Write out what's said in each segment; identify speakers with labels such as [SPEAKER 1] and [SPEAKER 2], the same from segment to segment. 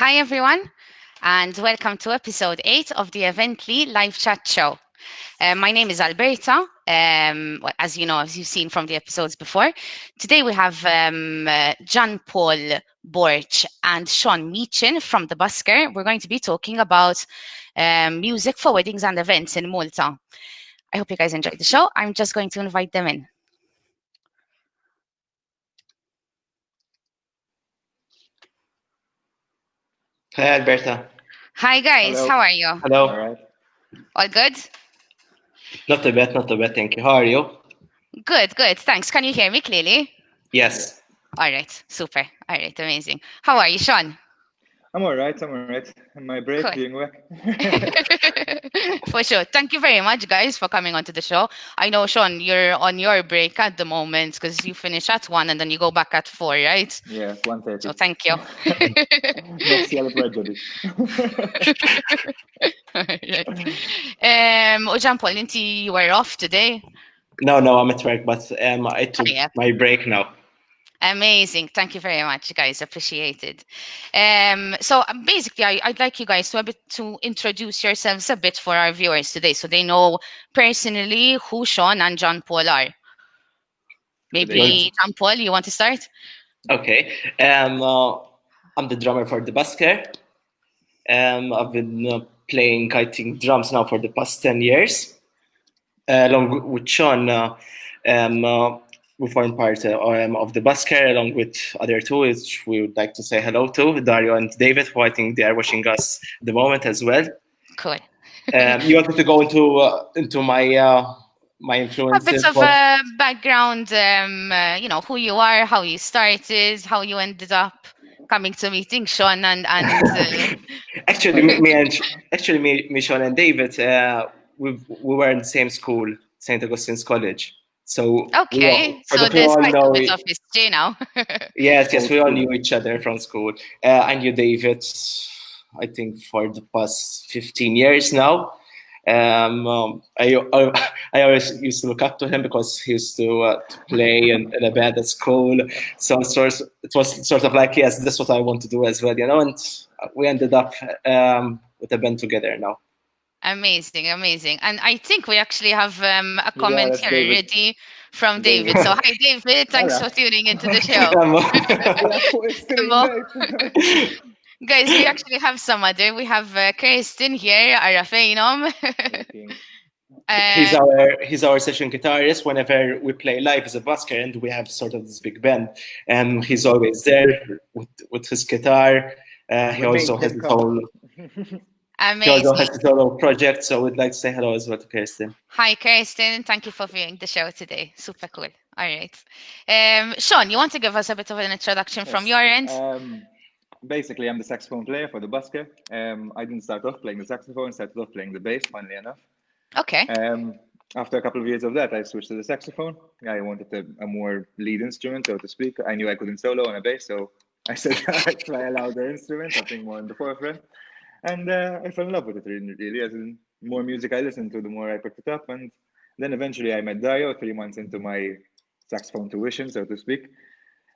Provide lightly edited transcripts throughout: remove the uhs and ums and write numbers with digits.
[SPEAKER 1] Hi everyone, and welcome to episode 8 of the Evently live chat show. My name is Alberta, as you know, as you've seen from the episodes before. Today we have John Paul Borg and Sean Meachen from the Busker. We're going to be talking about music for weddings and events in Malta. I hope you guys enjoyed the show. I'm just going to invite them in.
[SPEAKER 2] Hi, Alberta.
[SPEAKER 1] Hi guys,
[SPEAKER 3] Hello.
[SPEAKER 1] how are you?
[SPEAKER 2] Hello.
[SPEAKER 3] All right.
[SPEAKER 1] All good?
[SPEAKER 2] Not too bad, thank you. How are you?
[SPEAKER 1] Good, thanks. Can you hear me clearly?
[SPEAKER 2] Yes.
[SPEAKER 1] All right, super. All right, amazing. How are you, Sean?
[SPEAKER 3] I'm all right. On my break,
[SPEAKER 1] Cool.
[SPEAKER 3] doing work.
[SPEAKER 1] For sure. Thank you very much, guys, for coming onto the show. I know, Sean, you're on your break at the moment because you finish at 1 and then you go back at 4, right?
[SPEAKER 3] Yeah, 1:30.
[SPEAKER 1] So thank you.
[SPEAKER 3] Merci għal prejudice.
[SPEAKER 1] Jean Paul, you were off today.
[SPEAKER 2] No, I'm at work, but I took my break now.
[SPEAKER 1] Amazing. Thank you very much, guys. Appreciate it. So basically, I'd like you guys to introduce yourselves a bit for our viewers today so they know personally who Sean and John Paul are. Maybe John Paul, you want to start?
[SPEAKER 2] Okay. I'm the drummer for the Busker. I've been playing kiting drums now for the past 10 years. Along with Sean, we form part of the Busker, along with other two, which we would like to say hello to, Dario and David, who I think they are watching us at the moment as well.
[SPEAKER 1] Cool.
[SPEAKER 2] You wanted to go into my influences?
[SPEAKER 1] A bit of background, who you are, how you started, how you ended up coming to meeting Sean and
[SPEAKER 2] Actually, me, Sean and David, we were in the same school, St. Augustine's College. So
[SPEAKER 1] okay, so there's quite a bit of history now.
[SPEAKER 2] Yes, we all knew each other from school. I knew David, I think, for the past 15 years now. I always used to look up to him because he used to play in a band at school. So it was sort of like, yes, this is what I want to do as well, and we ended up with a band together now.
[SPEAKER 1] Amazing. And I think we actually have a comment here already from David. So hi, David. Thanks for tuning into the show. Guys, we actually have some other. We have Kirsten here, Arafainom.
[SPEAKER 2] He's our session guitarist. Whenever we play live as a busker and we have sort of this big band, and he's always there with his guitar. He also has his own.
[SPEAKER 1] Amazing.
[SPEAKER 2] He also has his own project, so we'd like to say hello as well to Kirsten.
[SPEAKER 1] Hi, Kirsten. Thank you for viewing the show today. Super cool. All right. Sean, you want to give us a bit of an introduction from your end?
[SPEAKER 3] Basically, I'm the saxophone player for the Busker. I didn't start off playing the saxophone, started off playing the bass, funnily enough.
[SPEAKER 1] Okay.
[SPEAKER 3] After a couple of years of that, I switched to the saxophone. I wanted a more lead instrument, so to speak. I knew I couldn't solo on a bass, so I said I'd try a louder instrument, something more in the forefront. And I fell in love with it, really. As in, more music I listened to, the more I picked it up. And then eventually I met Dario 3 months into my saxophone tuition, so to speak.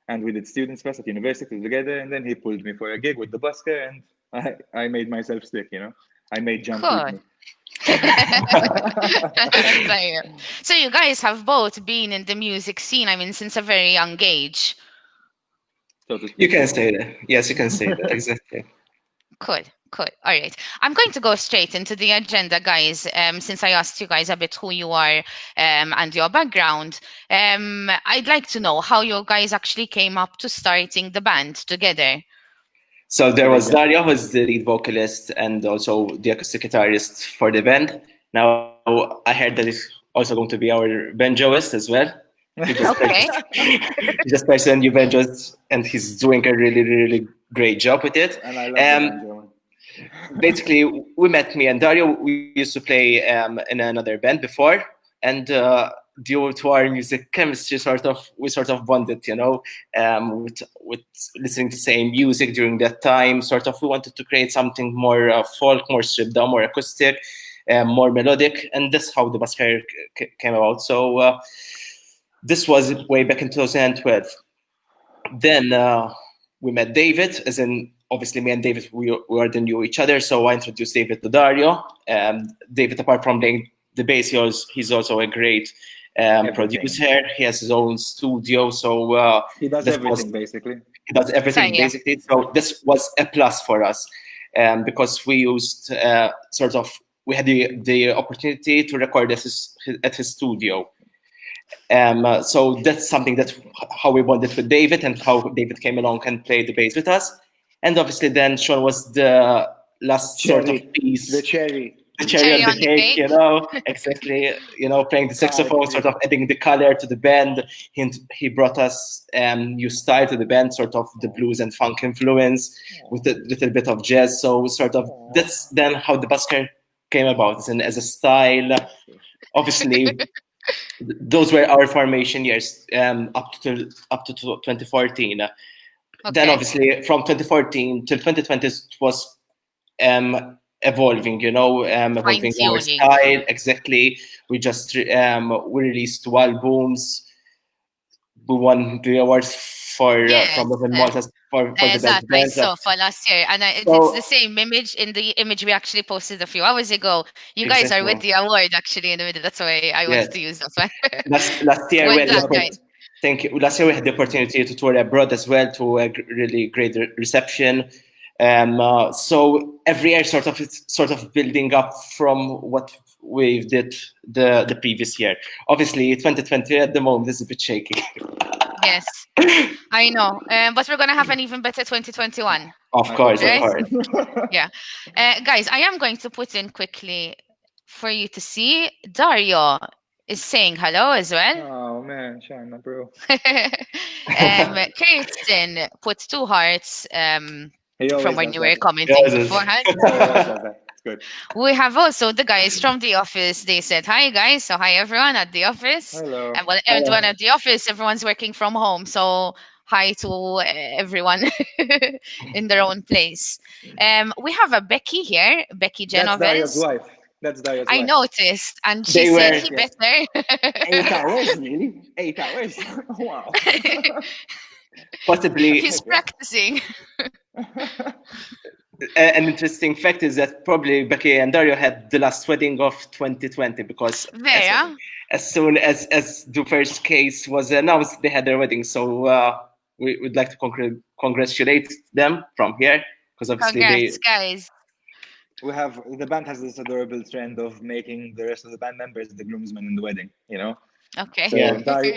[SPEAKER 3] And we did Students' Fest at university together. And then he pulled me for a gig with the Busker, and I made myself stick, I made jump with me.
[SPEAKER 1] So you guys have both been in the music scene, since a very young age.
[SPEAKER 3] So to speak.
[SPEAKER 2] You can say that. Yes, you can say that, exactly.
[SPEAKER 1] Cool. All right. I'm going to go straight into the agenda, guys, since I asked you guys a bit who you are and your background. I'd like to know how you guys actually came up to starting the band together.
[SPEAKER 2] So there was Dario, who's the lead vocalist and also the acoustic guitarist for the band. Now I heard that he's also going to be our banjoist as well. He just purchased a new banjoist, and he's doing a really, really great job with it.
[SPEAKER 3] And I love the banjo.
[SPEAKER 2] Basically, me and Dario, we used to play in another band before, and due to our music chemistry, we sort of bonded, with listening to the same music during that time. We wanted to create something more folk, more stripped down, more acoustic, more melodic, and that's how the Busker came about. So this was way back in 2012. Then we met David, as in obviously me and David, we already knew each other, so I introduced David to Dario. David, apart from playing the bass, he's also a great producer. He has his own studio, so
[SPEAKER 3] he does everything basically.
[SPEAKER 2] He does everything basically. So this was a plus for us, because we used we had the opportunity to record at his studio. So that's something that how we bonded with David, and how David came along and played the bass with us. And obviously then Sean was the last sort of piece.
[SPEAKER 3] The cherry
[SPEAKER 2] on the cake, exactly, playing the saxophone, sort of adding the color to the band. He brought us new style to the band, sort of the blues and funk influence with a little bit of jazz. So sort of that's then how the Busker came about, and as a style. Obviously, those were our formation years up to 2014. Okay. Then obviously from 2014 till 2020 it was evolving, evolving our style. Exactly. We just we released 2 albums. We won the awards from Malta for the best band.
[SPEAKER 1] I saw for last year, and it's the same image in the image we actually posted a few hours ago. You guys are with the award actually in the middle. That's why I wanted to use that one.
[SPEAKER 2] Last year we had thank you. Last year we had the opportunity to tour abroad as well, to a really great reception. So every year sort of building up from what we did the previous year. Obviously 2020 at the moment is a bit shaky.
[SPEAKER 1] Yes, I know, but we're gonna have an even better 2021.
[SPEAKER 2] Of course,
[SPEAKER 1] right?
[SPEAKER 2] of course.
[SPEAKER 1] Yeah, guys, I am going to put in quickly for you to see. Dario is saying hello as well.
[SPEAKER 3] Oh man, Shana, bro.
[SPEAKER 1] Kirsten put 2 hearts from when you were commenting beforehand.
[SPEAKER 3] Good.
[SPEAKER 1] We have also the guys from the office. They said hi, guys. So hi everyone at the office.
[SPEAKER 3] Hello.
[SPEAKER 1] And everyone at the office, everyone's working from home. So hi to everyone in their own place. We have a Becky here, Becky Genovez.
[SPEAKER 3] That's Dario's wife.
[SPEAKER 1] I noticed, and she said he better.
[SPEAKER 3] 8 hours, really? 8 hours? Wow.
[SPEAKER 2] Possibly.
[SPEAKER 1] He's practicing.
[SPEAKER 2] An interesting fact is that probably Becky and Dario had the last wedding of 2020, because as soon as the first case was announced, they had their wedding. So we would like to congratulate them from here, because obviously
[SPEAKER 1] guys.
[SPEAKER 3] The band has this adorable trend of making the rest of the band members the groomsmen in the wedding,
[SPEAKER 1] Okay.
[SPEAKER 3] So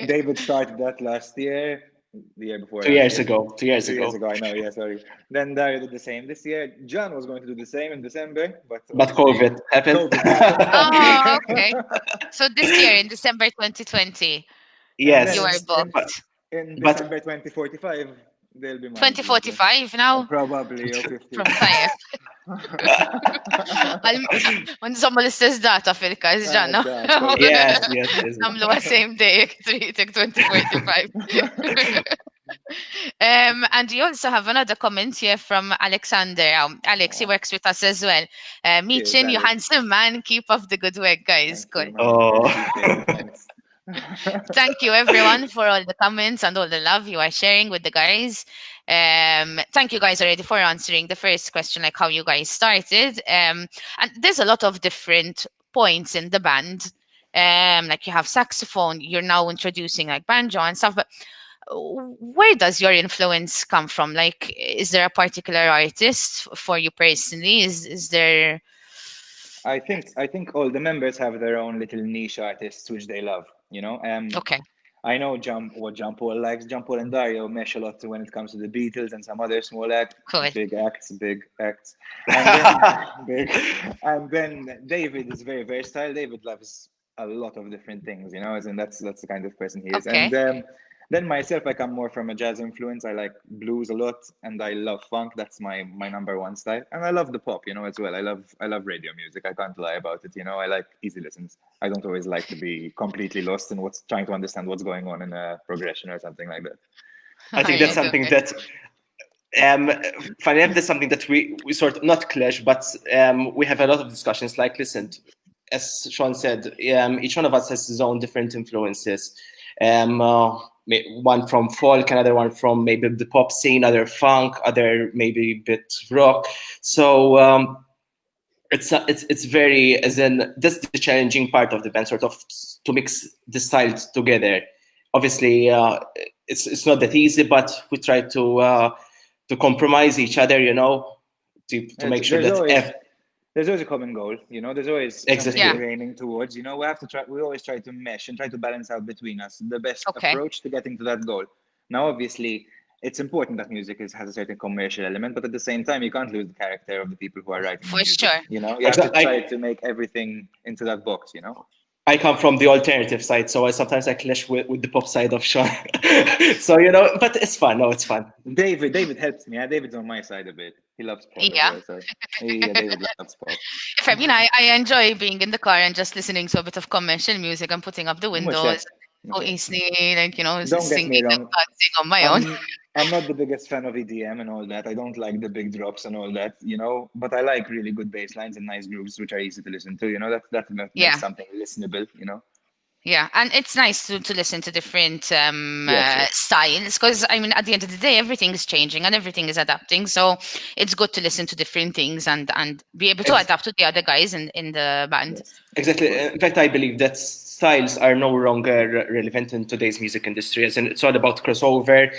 [SPEAKER 3] David started that last year. The year before.
[SPEAKER 2] 2 years ago. 2 years
[SPEAKER 3] ago. 2
[SPEAKER 2] years
[SPEAKER 3] ago. I know. Yeah, sorry. Then Dario did the same this year. John was going to do the same in December, but
[SPEAKER 2] COVID happened.
[SPEAKER 1] Oh, okay. So this year in December 2020.
[SPEAKER 2] Yes.
[SPEAKER 1] You were booked.
[SPEAKER 3] In December 2045, they'll be mine.
[SPEAKER 1] 2045 now.
[SPEAKER 3] Probably or 50.
[SPEAKER 1] From Tayyip. Nżommu l-istess data fil-każ ġanna.
[SPEAKER 2] Yes.
[SPEAKER 1] Namlu same day, 2045. And you also have another comment here from Alexander. Alex, he works with us as well. Meachen, you handsome man, keep up the good work, guys. Good. Thank you everyone for all the comments and all the love you are sharing with the guys. Thank you guys already for answering the first question, like how you guys started. And there's a lot of different points in the band. Like you have saxophone, you're now introducing like banjo and stuff, but where does your influence come from? Like, is there a particular artist for you personally? Is there?
[SPEAKER 3] I think all the members have their own little niche artists which they love,
[SPEAKER 1] Okay.
[SPEAKER 3] I know what John Paul likes. John Paul and Dario mesh a lot when it comes to the Beatles and some other small acts, big acts. And then David is very versatile. David loves a lot of different things, and that's the kind of person he is.
[SPEAKER 1] Okay.
[SPEAKER 3] And then myself, I come more from a jazz influence. I like blues a lot, and I love funk. That's my number one style. And I love the pop, as well. I love radio music. I can't lie about it. I like easy listens. I don't always like to be completely lost in trying to understand what's going on in a progression or something like that.
[SPEAKER 2] I think that's something that finally that's something that we sort of not clash, but we have a lot of discussions. Like, listen, as Sean said, each one of us has his own different influences. One from folk, another one from maybe the pop scene, other funk, other maybe a bit rock. So it's very, as in, that's the challenging part of the band, sort of to mix the styles together. Obviously, it's not that easy, but we try to compromise each other, to make sure that
[SPEAKER 3] there's always a common goal, there's always
[SPEAKER 2] Exactly.
[SPEAKER 3] something we're aiming towards, we always try to mesh and try to balance out between us the best approach to getting to that goal. Now, obviously, it's important that music has a certain commercial element, but at the same time, you can't lose the character of the people who are writing
[SPEAKER 1] For
[SPEAKER 3] music.
[SPEAKER 1] sure.
[SPEAKER 3] You have to try to make everything into that box,
[SPEAKER 2] I come from the alternative side, so sometimes I clash with the pop side of Sean. So, but it's fun. No, it's fun.
[SPEAKER 3] David helps me. David's on my side a bit. He loves pop as well, so David loves pop.
[SPEAKER 1] I enjoy being in the car and just listening to a bit of commercial music and putting up the windows. Easily, singing and dancing on my own.
[SPEAKER 3] I'm not the biggest fan of EDM and all that. I don't like the big drops and all that, but I like really good bass lines and nice grooves, which are easy to listen to. That makes something listenable,
[SPEAKER 1] Yeah, and it's nice to listen to different styles, because at the end of the day, everything is changing and everything is adapting. So it's good to listen to different things and be able to adapt to the other guys in the band.
[SPEAKER 3] Yes.
[SPEAKER 2] Exactly. In fact, I believe that styles are no longer relevant in today's music industry, as in it's all about crossover.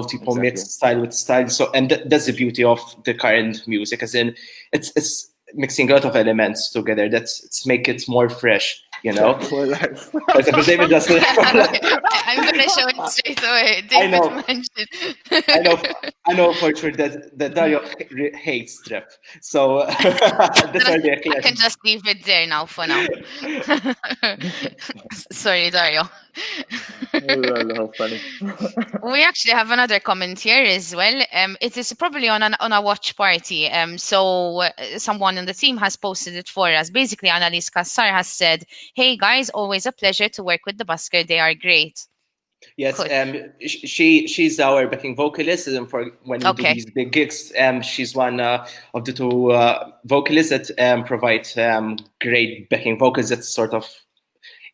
[SPEAKER 2] People mix style with style. So, and that's the beauty of the current music, as in it's mixing a lot of elements together. It's make it more fresh.
[SPEAKER 3] For life.
[SPEAKER 2] For example, David just.
[SPEAKER 1] I'm gonna show it straight away. David mentioned.
[SPEAKER 2] I know for sure that Dario hates trap. So that's already clear.
[SPEAKER 1] I can just leave it there now for now. Sorry, Dario.
[SPEAKER 3] How funny.
[SPEAKER 1] We actually have another comment here as well. It is probably on a watch party. So someone in the team has posted it for us. Basically, Annalise Kassar has said, "Hey guys, always a pleasure to work with the Busker. They are great."
[SPEAKER 2] Yes, she's our backing vocalist, and for when we do these big gigs, she's one of the two vocalists that provide great backing vocals that sort of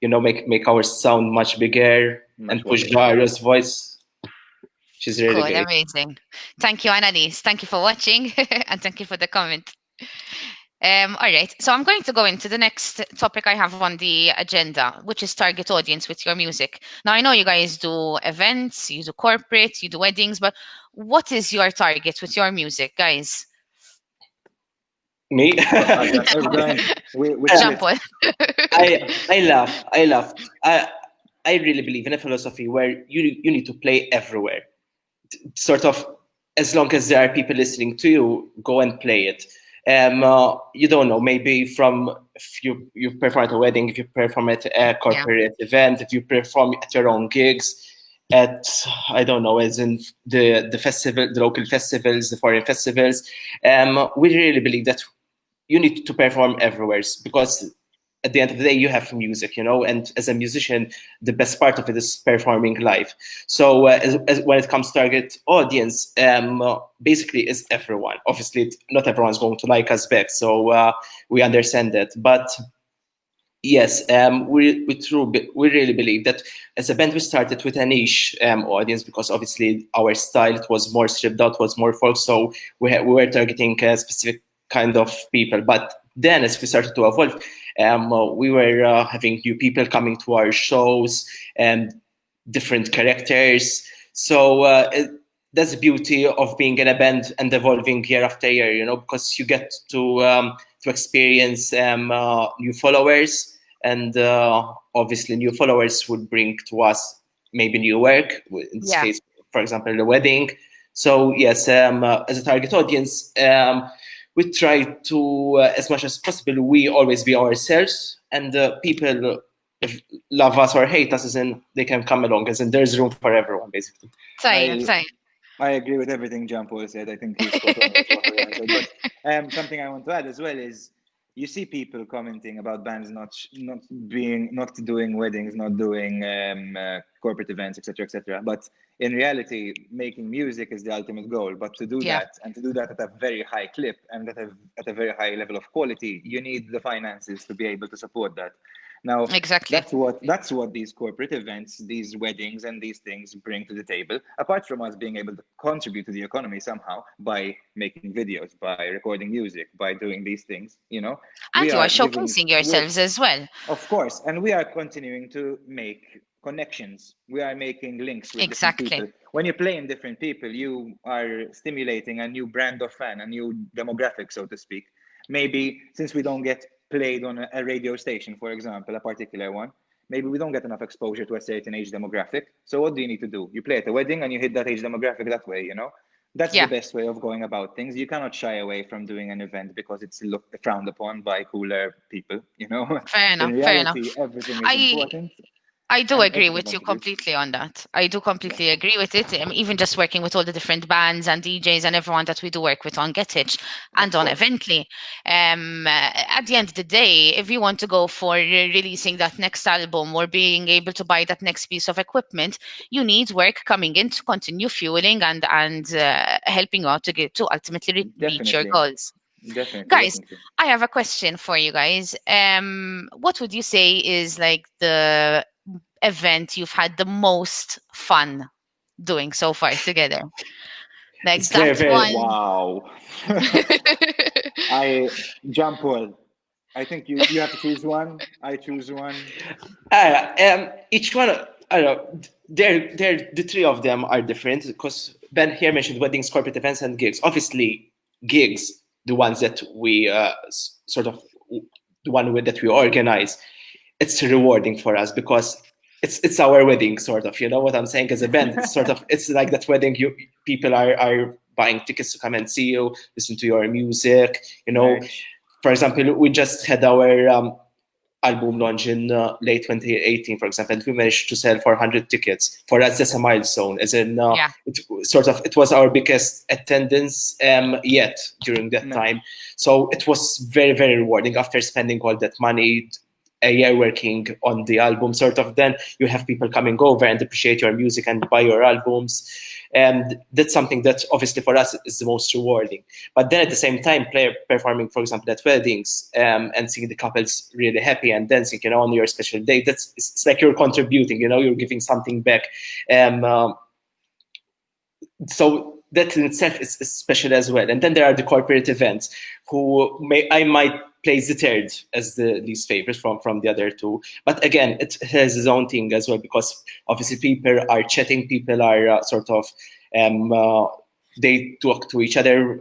[SPEAKER 2] make our sound much bigger and push Dario's voice. She's really great.
[SPEAKER 1] Amazing. Thank you, Annalise. Thank you for watching and thank you for the comment. All right, so I'm going to go into the next topic I have on the agenda, which is target audience with your music. Now, I know you guys do events, you do corporate, you do weddings, but what is your target with your music, guys?
[SPEAKER 2] Me?
[SPEAKER 1] Jean-Paul.
[SPEAKER 2] I laugh. I really believe in a philosophy where you need to play everywhere. Sort of, as long as there are people listening to you, go and play it. You don't know, maybe if you perform at a wedding, if you perform at a corporate event, if you perform at your own gigs, at, I don't know, as in the festival, the local festivals, the foreign festivals. We really believe that you need to perform everywhere, because at the end of the day, you have music, and as a musician, the best part of it is performing live. So as when it comes to target audience, basically is everyone. Obviously, not everyone's going to like us back, so we understand that. But yes, we really believe that as a band, we started with a niche audience, because obviously our style, it was more stripped out, was more folk, so we were targeting a specific kind of people. But then as we started to evolve, we were having new people coming to our shows and different characters. So that's the beauty of being in a band and evolving year after year, because you get to experience new followers, and obviously new followers would bring to us maybe new work, in this case, for example, the wedding. So yes, as a target audience, we try to, as much as possible, we always be ourselves, and people, if love us or hate us, as in they can come along, as in there's room for everyone, basically.
[SPEAKER 3] I agree with everything Jean-Paul said. I think he's spot on with what he said. But something I want to add as well is, you see people commenting about bands not doing weddings, not doing corporate events, etc. But in reality, making music is the ultimate goal. But to do that, and to do that at a very high clip and at a very high level of quality, you need the finances to be able to support that. Now,
[SPEAKER 1] Exactly.
[SPEAKER 3] that's what these corporate events, these weddings, and these things bring to the table. Apart from us being able to contribute to the economy somehow by making videos, by recording music, by doing these things, we
[SPEAKER 1] And you are
[SPEAKER 3] are giving.
[SPEAKER 1] showcasing
[SPEAKER 3] We're
[SPEAKER 1] yourselves as well.
[SPEAKER 3] Of course, and we are continuing to make connections. We are making links with different
[SPEAKER 1] Exactly.
[SPEAKER 3] people. When you play in different people, you are stimulating a new brand of fan, a new demographic, so to speak. Maybe since we don't get played on a radio station, for example, a particular one, maybe we don't get enough exposure to a certain age demographic. So what do you need to do? You play at a wedding and you hit that age demographic that way. That's the
[SPEAKER 1] Yeah.
[SPEAKER 3] best way of going about things. You cannot shy away from doing an event because it's looked frowned upon by cooler people.
[SPEAKER 1] Fair
[SPEAKER 3] In
[SPEAKER 1] enough. Fair
[SPEAKER 3] reality,
[SPEAKER 1] enough.
[SPEAKER 3] everything is
[SPEAKER 1] I
[SPEAKER 3] important
[SPEAKER 1] I do
[SPEAKER 3] and
[SPEAKER 1] agree
[SPEAKER 3] everything
[SPEAKER 1] with you
[SPEAKER 3] contributes.
[SPEAKER 1] completely on that. I do
[SPEAKER 3] Yeah,
[SPEAKER 1] completely agree with it. Even just working with all the different bands and DJs and everyone that we do work with on Get It and
[SPEAKER 3] of
[SPEAKER 1] on
[SPEAKER 3] course.
[SPEAKER 1] Evently. At the end of the day, if you want to go for releasing that next album or being able to buy that next piece of equipment, you need work coming in to continue fueling and helping out to get to ultimately reach your
[SPEAKER 3] Definitely.
[SPEAKER 1] goals.
[SPEAKER 3] Definitely.
[SPEAKER 1] Guys,
[SPEAKER 3] Definitely.
[SPEAKER 1] I have a question for you guys. What would you say is like the event you've had the most fun doing so far together? Like
[SPEAKER 2] It's very,
[SPEAKER 1] that
[SPEAKER 2] very.
[SPEAKER 1] one.
[SPEAKER 3] Wow. I jump all. I think you have to choose one. I choose one.
[SPEAKER 2] Each one, I don't know, they're the three of them are different because Ben here mentioned weddings, corporate events, and gigs. Obviously, gigs, the ones that we sort of, the one that we organize, it's rewarding for us because it's our wedding, sort of. You know what I'm saying? As a band, it's sort of, it's like that wedding. People are buying tickets to come and see you, listen to your music.
[SPEAKER 3] Merch.
[SPEAKER 2] For example, we just had our album launch in late 2018, for example, and we managed to sell 400 tickets. For us, that's a milestone. As in,
[SPEAKER 1] Yeah.
[SPEAKER 2] it was our biggest attendance yet during that
[SPEAKER 3] No.
[SPEAKER 2] time. So it was very, very rewarding after spending all that money. A year working on the album, sort of. Then you have people coming over and appreciate your music and buy your albums, and that's something that obviously for us is the most rewarding. But then at the same time, performing, for example, at weddings, and seeing the couples really happy and dancing, on your special day. It's like you're contributing, you're giving something back. So that in itself is special as well. And then there are the corporate events, I might place the third as the least favorite from the other two. But again, it has its own thing as well, because obviously people are chatting, people are they talk to each other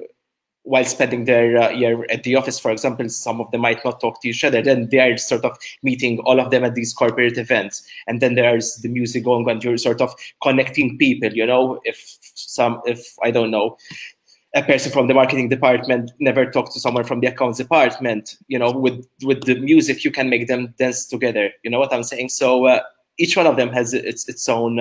[SPEAKER 2] while spending their year at the office. For example, some of them might not talk to each other. Then they are sort of meeting all of them at these corporate events. And then there's the music going on. You're sort of connecting people, if I don't know, a person from the marketing department never talked to someone from the accounts department, with the music, you can make them dance together. You know what I'm saying? So each one of them has its own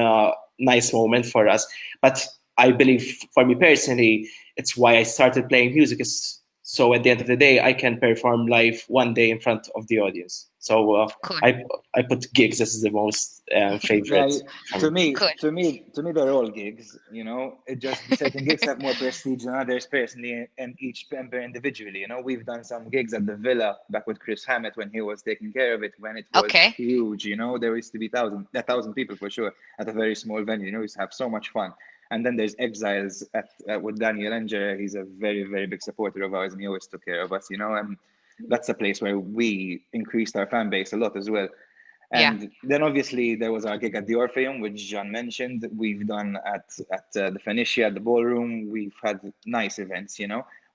[SPEAKER 2] nice moment for us. But I believe, for me personally, it's why I started playing music, is so at the end of the day I can perform live one day in front of the audience. So
[SPEAKER 1] Cool.
[SPEAKER 2] I put gigs as the most favorite.
[SPEAKER 3] Well, to me,
[SPEAKER 1] Cool.
[SPEAKER 3] to me, to me, they're all gigs. It just certain gigs have more prestige than others personally, and each member individually. We've done some gigs at the Villa back with Chris Hammett when he was taking care of it, when it was
[SPEAKER 1] Okay.
[SPEAKER 3] huge. There used to be a thousand people for sure at a very small venue. We used to have so much fun. And then there's Exiles with Daniel Enger. He's a very, very big supporter of ours, and he always took care of us. And that's a place where we increased our fan base a lot as well.
[SPEAKER 1] Yeah.
[SPEAKER 3] And then obviously there was our gig at the Orpheum, which John mentioned. We've done at the Phoenicia, at the Ballroom. We've had nice events.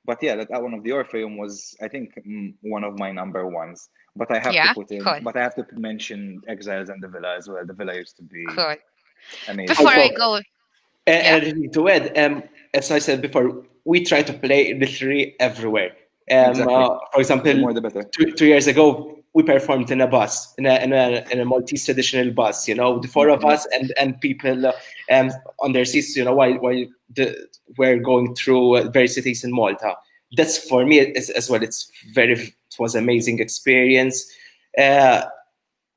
[SPEAKER 3] But yeah, that one of the Orpheum was, I think, one of my number ones. But I have to
[SPEAKER 1] Yeah.
[SPEAKER 3] put in,
[SPEAKER 1] Cool.
[SPEAKER 3] but I have to mention Exiles and the Villa as well. The Villa used to be
[SPEAKER 1] Cool.
[SPEAKER 3] amazing.
[SPEAKER 1] Before I
[SPEAKER 2] Also,
[SPEAKER 1] go, yeah.
[SPEAKER 2] and I need to add, as I said before, we try to play literally everywhere.
[SPEAKER 3] Exactly.
[SPEAKER 2] For example,
[SPEAKER 3] The more the better.
[SPEAKER 2] 2 years ago, we performed in a bus, in a Maltese traditional bus. The four of us and people on their seats. While we're going through various cities in Malta. That's for me as well. It was amazing experience. Uh,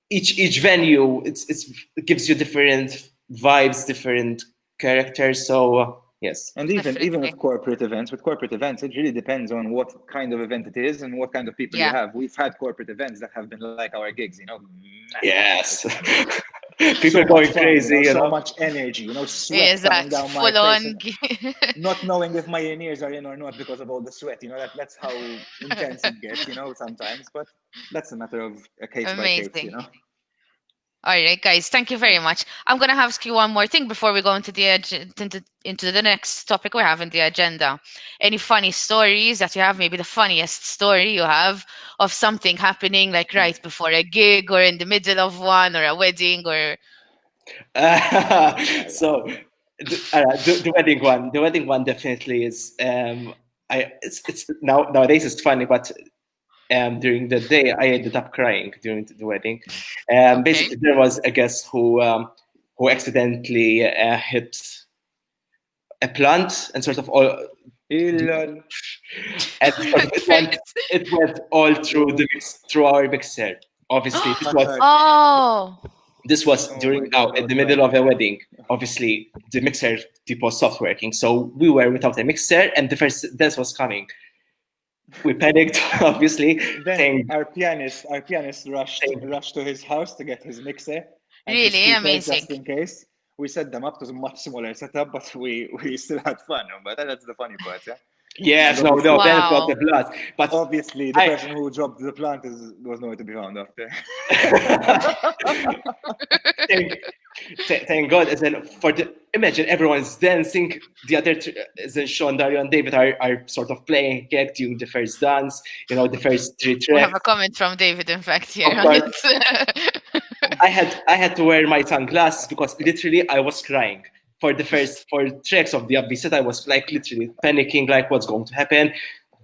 [SPEAKER 2] each venue, it gives you different vibes, different characters. So Yes.
[SPEAKER 3] And even
[SPEAKER 1] Definitely.
[SPEAKER 3] with corporate events, it really depends on what kind of event it is and what kind of people you
[SPEAKER 1] Yeah.
[SPEAKER 3] have. We've had corporate events that have been like our gigs, massive.
[SPEAKER 2] Yes.
[SPEAKER 3] Like,
[SPEAKER 2] People
[SPEAKER 3] so
[SPEAKER 2] going
[SPEAKER 3] much fun,
[SPEAKER 2] crazy,
[SPEAKER 3] so much energy, sweat
[SPEAKER 1] Is
[SPEAKER 3] coming
[SPEAKER 1] that
[SPEAKER 3] down my
[SPEAKER 1] full
[SPEAKER 3] face,
[SPEAKER 1] on?
[SPEAKER 3] and not knowing if my ears are in or not because of all the sweat. That's how intense it gets, sometimes. But that's a matter of a case by case,
[SPEAKER 1] Amazing. All right, guys, thank you very much. I'm going to ask you one more thing before we go into into the next topic we have in the agenda. Any funny stories that you have? Maybe the funniest story you have of something happening like right before a gig or in the middle of one or a wedding or
[SPEAKER 2] So the wedding one definitely is. It's nowadays it's funny, but during the day I ended up crying during the wedding.
[SPEAKER 1] okay.
[SPEAKER 2] Basically, there was a guest who accidentally hit a plant and sort of all,
[SPEAKER 3] Illal.
[SPEAKER 2] and sort of it went all through through our mixer. Obviously,
[SPEAKER 3] Fatal.
[SPEAKER 1] Oh,
[SPEAKER 2] this was
[SPEAKER 3] Oh
[SPEAKER 2] during
[SPEAKER 3] my God, I
[SPEAKER 2] in
[SPEAKER 3] was
[SPEAKER 2] the
[SPEAKER 3] crying.
[SPEAKER 2] middle of a wedding. Obviously, the mixer tip was stopped working, so we were without a mixer, and the first dance was coming. We panicked, obviously.
[SPEAKER 3] Then
[SPEAKER 2] Thank,
[SPEAKER 3] our pianist
[SPEAKER 2] thank
[SPEAKER 3] rushed to his house to get his mixer and his
[SPEAKER 1] really
[SPEAKER 3] speakers
[SPEAKER 1] amazing.
[SPEAKER 3] just in case. We set them up. It was a much smaller setup, but we still had fun. But that's the funny part, yeah. And
[SPEAKER 2] yes, no, no,
[SPEAKER 3] obviously,
[SPEAKER 2] then it was
[SPEAKER 1] Wow.
[SPEAKER 2] a blast. But
[SPEAKER 3] obviously, the
[SPEAKER 2] I
[SPEAKER 3] person who dropped the plant was nowhere to be found after.
[SPEAKER 2] thank, thank God. And then imagine everyone's dancing. The other, as in Sean, Dario, and David are sort of playing cake during the first dance. The first three
[SPEAKER 1] We have
[SPEAKER 2] tracks.
[SPEAKER 1] a comment from David, in fact, here
[SPEAKER 2] Of
[SPEAKER 1] on
[SPEAKER 2] course,
[SPEAKER 1] it.
[SPEAKER 2] I had to wear my sunglasses because literally I was crying for the first 4 tracks of the upbeat set. I was like literally panicking, like what's going to happen.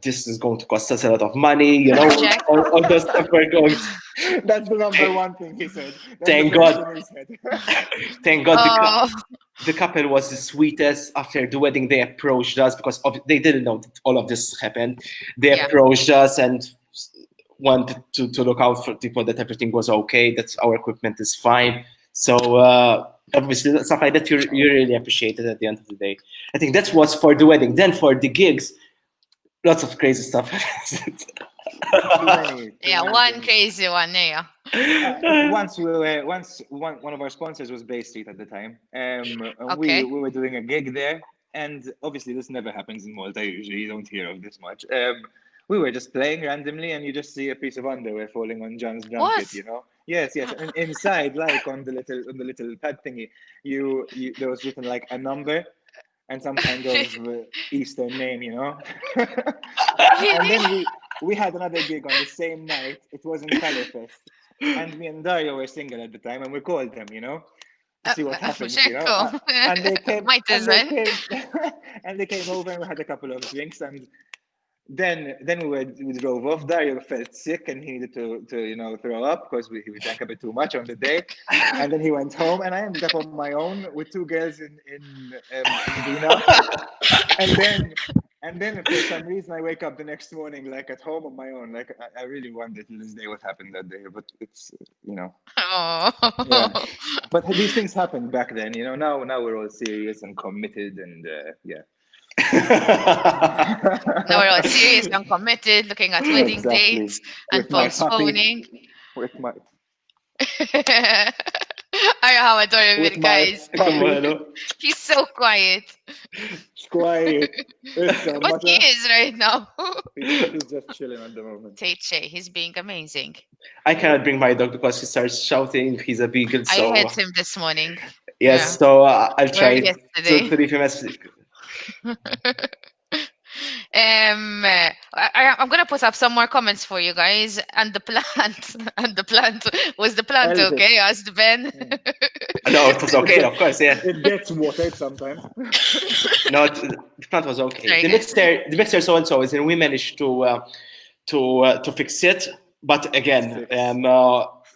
[SPEAKER 2] This is going to cost us a lot of money,
[SPEAKER 1] Check.
[SPEAKER 2] all those stuff we're going to.
[SPEAKER 3] That's the number one thing he said. That's the
[SPEAKER 2] Thank
[SPEAKER 3] first
[SPEAKER 2] God,
[SPEAKER 3] thing he said.
[SPEAKER 2] thank God
[SPEAKER 1] Oh,
[SPEAKER 2] the couple was the sweetest. After the wedding, they approached us because they didn't know that all of this happened. They
[SPEAKER 1] yeah.
[SPEAKER 2] approached us and wanted to look out for people that everything was okay, that our equipment is fine. So obviously stuff like that you really appreciate it at the end of the day. I think that was for the wedding. Then for the gigs, lots of crazy stuff happens.
[SPEAKER 3] Too
[SPEAKER 1] Yeah,
[SPEAKER 3] many
[SPEAKER 1] one
[SPEAKER 3] things.
[SPEAKER 1] crazy one, yeah.
[SPEAKER 3] Once one of our sponsors was Bay Street at the time, and we
[SPEAKER 1] Okay.
[SPEAKER 3] were doing a gig there, and obviously this never happens in Malta. Usually, you don't hear of this much. We were just playing randomly, and you just see a piece of underwear falling on John's drum
[SPEAKER 1] What?
[SPEAKER 3] kit. Yes, yes, and inside, like on the little pad thingy, there was written like a number and some kind of Eastern name, and
[SPEAKER 1] Really?
[SPEAKER 3] then we had another gig on the same night. It was in Califest, and me and Dario were single at the time, and we called them, to see what happens,
[SPEAKER 1] Prosecco.
[SPEAKER 3] and they came,
[SPEAKER 1] Might as
[SPEAKER 3] and they
[SPEAKER 1] well.
[SPEAKER 3] came, and they came over, and we had a couple of drinks, and then we drove off. Dario felt sick, and he needed to throw up because we drank a bit too much on the day, and then he went home, and I ended up on my own with two girls in Medina, and then for some reason I wake up the next morning like at home on my own. Like I really wondered to this day what happened that day, but it's yeah.
[SPEAKER 1] Oh.
[SPEAKER 3] But these things happened back then, Now we're all serious and committed, and yeah.
[SPEAKER 1] Now we're all serious and committed, looking at wedding
[SPEAKER 3] Exactly.
[SPEAKER 1] dates and
[SPEAKER 3] With my puppy,
[SPEAKER 1] postponing.
[SPEAKER 3] with my
[SPEAKER 1] I know how adorable,
[SPEAKER 3] with my
[SPEAKER 1] guys.
[SPEAKER 2] Come on,
[SPEAKER 3] puppy.
[SPEAKER 2] hello.
[SPEAKER 1] He's so quiet.
[SPEAKER 3] It's quiet. It's a
[SPEAKER 1] But he
[SPEAKER 3] mother.
[SPEAKER 1] is right now.
[SPEAKER 3] He's just chilling at the moment.
[SPEAKER 1] Teche, he's being amazing.
[SPEAKER 2] I cannot bring my dog because he starts shouting. He's a beagle,
[SPEAKER 1] I
[SPEAKER 2] so
[SPEAKER 1] had him this morning. Yeah.
[SPEAKER 2] yes. So I'll
[SPEAKER 1] Or
[SPEAKER 2] try
[SPEAKER 1] yesterday.
[SPEAKER 2] to leave him as.
[SPEAKER 1] I'm gonna put up some more comments for you guys. And the plant, and the plant was the plant
[SPEAKER 3] Elvis.
[SPEAKER 1] okay? Asked Ben.
[SPEAKER 2] No, it was okay, of course, yeah.
[SPEAKER 3] It gets watered sometimes.
[SPEAKER 2] No, the plant was okay.
[SPEAKER 1] Sorry,
[SPEAKER 2] The
[SPEAKER 1] guys.
[SPEAKER 2] mixer so and so is, and we managed to fix it. But again,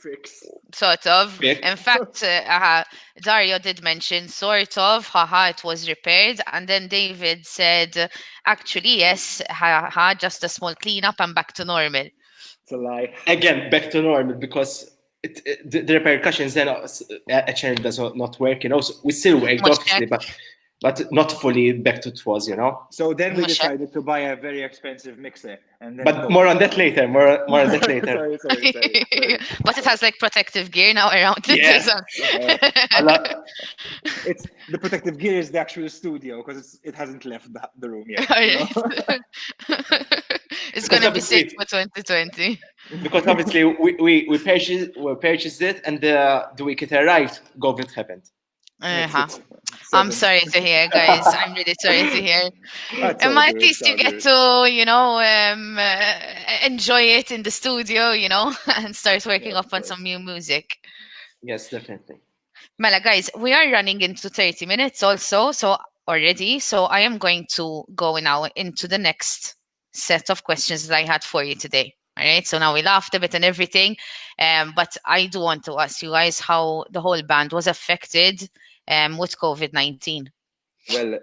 [SPEAKER 3] Fix.
[SPEAKER 1] Sort of.
[SPEAKER 2] fix.
[SPEAKER 1] In fact, Dario did mention sort of, haha, it was repaired. And then David said, actually, yes, haha, just a small cleanup and back to normal.
[SPEAKER 3] It's a lie.
[SPEAKER 2] Again, back to normal because the repercussions then a channel does not work. So we still worked,
[SPEAKER 1] Much
[SPEAKER 2] obviously, but but not fully back to it was,
[SPEAKER 3] So then we
[SPEAKER 1] Mhux hekk.
[SPEAKER 3] decided to buy a very expensive mixer, and then
[SPEAKER 2] But more on that later. More on that later.
[SPEAKER 3] sorry.
[SPEAKER 1] But it has like protective gear now around it.
[SPEAKER 2] Yes. A lot.
[SPEAKER 3] It's the protective gear is the actual studio because it hasn't left the room yet.
[SPEAKER 1] Alright. It's gonna be safe for 2020.
[SPEAKER 2] Because obviously we purchased it, and the week it arrived, COVID happened.
[SPEAKER 1] Uh-huh. I'm sorry to hear, guys. I'm really sorry to hear.
[SPEAKER 3] That's
[SPEAKER 1] And
[SPEAKER 3] all
[SPEAKER 1] at
[SPEAKER 3] good,
[SPEAKER 1] least
[SPEAKER 3] it's
[SPEAKER 1] you
[SPEAKER 3] all
[SPEAKER 1] get
[SPEAKER 3] good.
[SPEAKER 1] to, enjoy it in the studio, and start working
[SPEAKER 3] Yeah,
[SPEAKER 1] up
[SPEAKER 3] of
[SPEAKER 1] on some
[SPEAKER 3] course.
[SPEAKER 1] new music.
[SPEAKER 2] Yes, definitely.
[SPEAKER 1] Mela, guys, we are running into 30 minutes also, so already. So I am going to go now into the next set of questions that I had for you today. All right. So now we laughed a bit and everything, but I do want to ask you guys how the whole band was affected with COVID-19.
[SPEAKER 3] Well,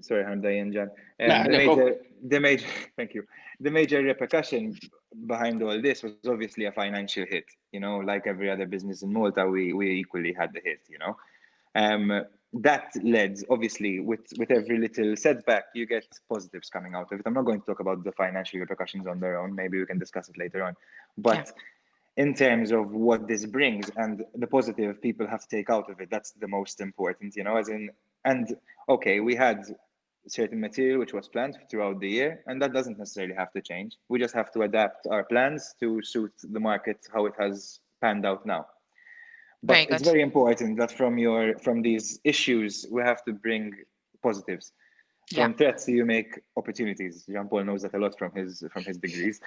[SPEAKER 3] sorry, Hamday and Jan.
[SPEAKER 2] Nah,
[SPEAKER 3] The
[SPEAKER 2] no, go.
[SPEAKER 3] major, thank you. The major repercussion behind all this was obviously a financial hit. Like every other business in Malta, we equally had the hit. That led obviously with every little setback, you get positives coming out of it. I'm not going to talk about the financial repercussions on their own. Maybe we can discuss it later on. But in terms of what this brings and the positive people have to take out of it, that's the most important, and okay, we had certain material which was planned throughout the year, and that doesn't necessarily have to change. We just have to adapt our plans to suit the market how it has panned out now.
[SPEAKER 1] Very
[SPEAKER 3] But it's
[SPEAKER 1] good.
[SPEAKER 3] very important that from these issues we have to bring positives.
[SPEAKER 1] Yeah.
[SPEAKER 3] From threats you make opportunities. Jean Paul knows that a lot from his degrees.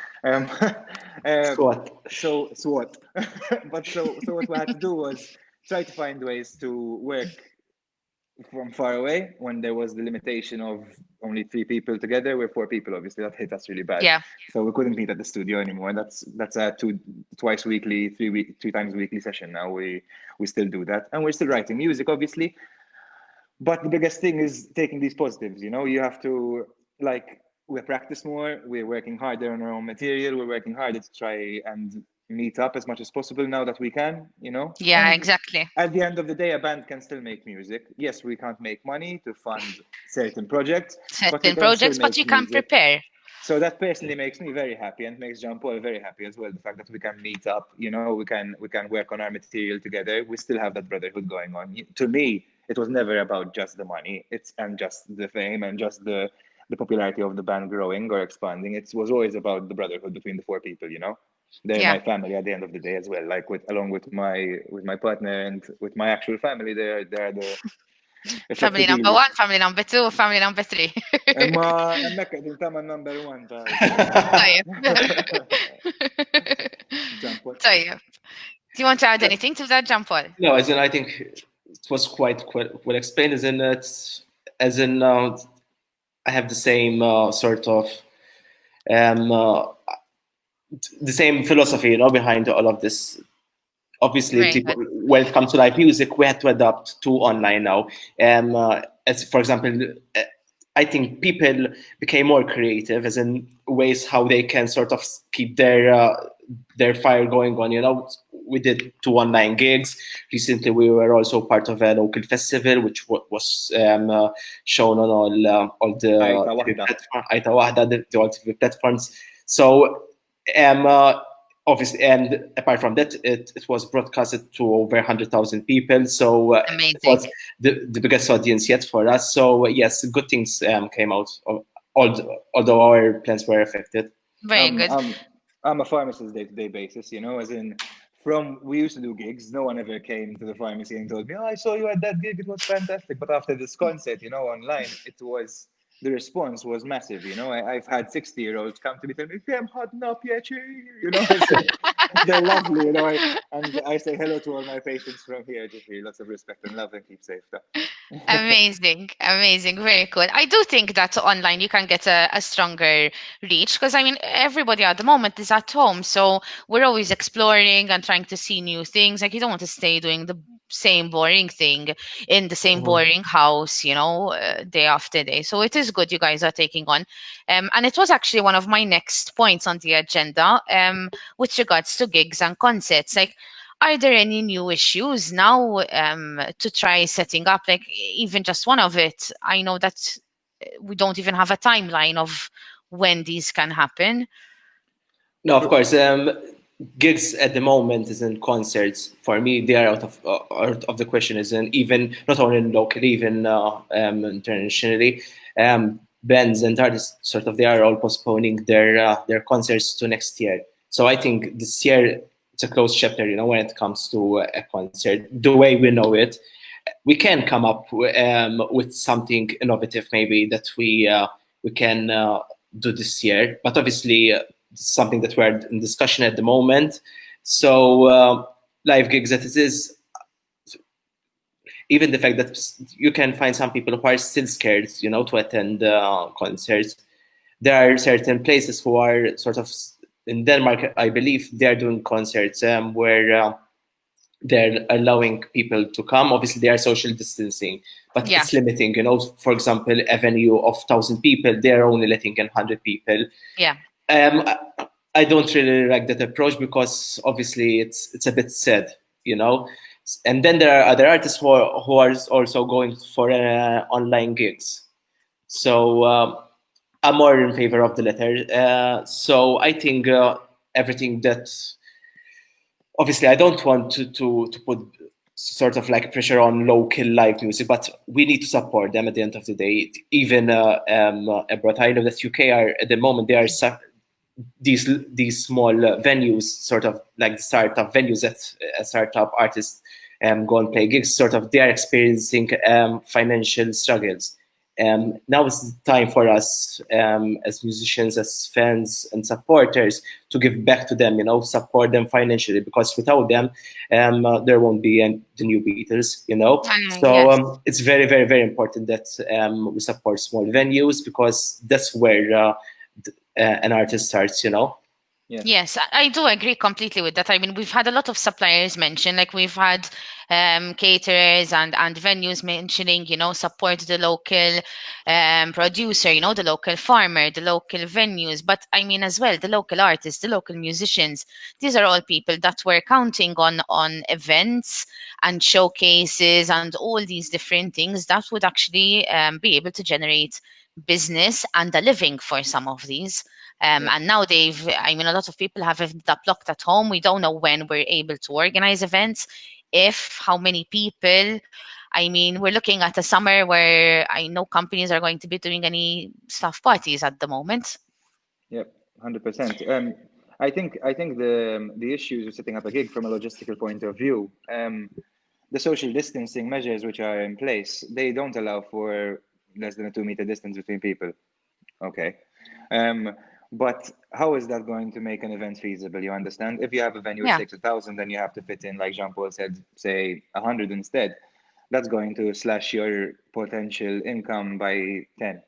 [SPEAKER 2] Squat.
[SPEAKER 3] So what? So what we had to do was try to find ways to work from far away when there was the limitation of only 3 people together. We're 4 people, obviously that hit us really bad.
[SPEAKER 1] Yeah.
[SPEAKER 3] So we couldn't meet at the studio anymore. That's a twice weekly, 3 times weekly session now. We still do that, and we're still writing music, obviously. But the biggest thing is taking these positives. You have to, we practice more. We're working harder on our own material. We're working harder to try and meet up as much as possible now that we can.
[SPEAKER 1] Yeah,
[SPEAKER 3] And
[SPEAKER 1] exactly.
[SPEAKER 3] at the end of the day, a band can still make music. Yes, we can't make money to fund certain projects, but we
[SPEAKER 1] Certain
[SPEAKER 3] can still
[SPEAKER 1] projects, but
[SPEAKER 3] make
[SPEAKER 1] you can
[SPEAKER 3] music.
[SPEAKER 1] prepare.
[SPEAKER 3] So that personally makes me very happy and makes Jean Paul very happy as well. The fact that we can meet up, we can work on our material together. We still have that brotherhood going on. To me, it was never about just the money, and just the fame and just the popularity of the band growing or expanding. It was always about the brotherhood between the 4 people. They're
[SPEAKER 1] Yeah.
[SPEAKER 3] my family at the end of the day as well. Like along with my partner and with my actual family, they're the
[SPEAKER 1] Family number 1, family number 2, family number 3.
[SPEAKER 3] Ma hemmhekk qegħdin tagħmel number 1 ta'
[SPEAKER 1] Tajjeb.
[SPEAKER 3] Jean Paul.
[SPEAKER 1] Tajjeb. Do you want to add anything to that, Jean Paul?
[SPEAKER 2] No, as in I think it was quite well explained. I have the same sort of the same philosophy, behind all of this. Obviously,
[SPEAKER 1] Very good.
[SPEAKER 2] when it comes to live music, we had to adapt to online now. As for example, I think people became more creative, as in ways how they can sort of keep their fire going on. We did 2 online gigs. Recently, we were also part of a local festival, which was shown on all the
[SPEAKER 3] Ajta
[SPEAKER 2] Waħda, the all TV platforms. So, obviously, and apart from that, it was broadcasted to over 100,000 people. So it was the biggest audience yet for us. So yes, good things came out, although our plans were affected.
[SPEAKER 1] Very good.
[SPEAKER 3] I'm a pharmacist day-to-day basis, as in we used to do gigs. No one ever came to the pharmacy and told me, "Oh, I saw you at that gig. It was fantastic." But after this concert, online, the response was massive. I've had 60-year-olds come to me tell me, "I'm hot enough, they're lovely. And I say hello to all my patients from here. Just lots of respect and love, and keep safe.
[SPEAKER 1] Amazing, very cool. I do think that online you can get a stronger reach, because I mean everybody at the moment is at home, so we're always exploring and trying to see new things. Like, you don't want to stay doing the same boring thing in the same boring house, day after day. So it is good you guys are taking on, and it was actually one of my next points on the agenda, with regards to gigs and concerts. Like, are there any new issues now to try setting up, like even just one of it? I know that we don't even have a timeline of when these can happen.
[SPEAKER 2] No, of course. Gigs at the moment isn't concerts. For me, they are out of the question. Isn't even not only locally, even internationally. Bands and artists sort of they are all postponing their concerts to next year. So I think this year it's a closed chapter. When it comes to a concert, the way we know it, we can come up with something innovative maybe that we can do this year. But obviously, something that we're in discussion at the moment. So live gigs that it is, even the fact that you can find some people who are still scared, to attend concerts. There are certain places who are sort of in Denmark, I believe, they're doing concerts where they're allowing people to come. Obviously, they are social distancing, but
[SPEAKER 1] Yeah.
[SPEAKER 2] it's limiting. For example, a venue of 1,000 people, they're only letting in 100 people.
[SPEAKER 1] Yeah.
[SPEAKER 2] I don't really like that approach because obviously it's a bit sad, And then there are other artists who are also going for online gigs. So I'm more in favor of the latter. So I think everything that obviously I don't want to put sort of like pressure on local live music, but we need to support them at the end of the day. Even abroad, I know that UK are at the moment they are these small venues, sort of like the startup venues that startup artists go and play gigs. Sort of they are experiencing financial struggles. Now is the time for us as musicians, as fans and supporters to give back to them, support them financially, because without them, there won't be the new Beatles, So
[SPEAKER 1] Yes.
[SPEAKER 2] it's very, very, very important that we support small venues, because that's where an artist starts,
[SPEAKER 3] Yeah.
[SPEAKER 1] Yes, I do agree completely with that. I mean, we've had a lot of suppliers mention, like we've had caterers and venues mentioning, support the local producer, the local farmer, the local venues. But I mean, as well, the local artists, the local musicians. These are all people that were counting on events and showcases and all these different things that would actually be able to generate business and a living for some of these.
[SPEAKER 3] Yeah.
[SPEAKER 1] And now a lot of people have ended up locked at home. We don't know when we're able to organize events, if, how many people. I mean, we're looking at a summer where I know companies are going to be doing any staff parties at the moment.
[SPEAKER 3] Yep, 100%. I think the issues with setting up a gig from a logistical point of view, the social distancing measures which are in place, they don't allow for less than a 2 meter distance between people. Okay. But how is that going to make an event feasible? You understand? If you have a venue with
[SPEAKER 1] Yeah.
[SPEAKER 3] 6,000, then you have to fit in, like Jean-Paul said, say 100 instead. That's going to slash your potential income by 10,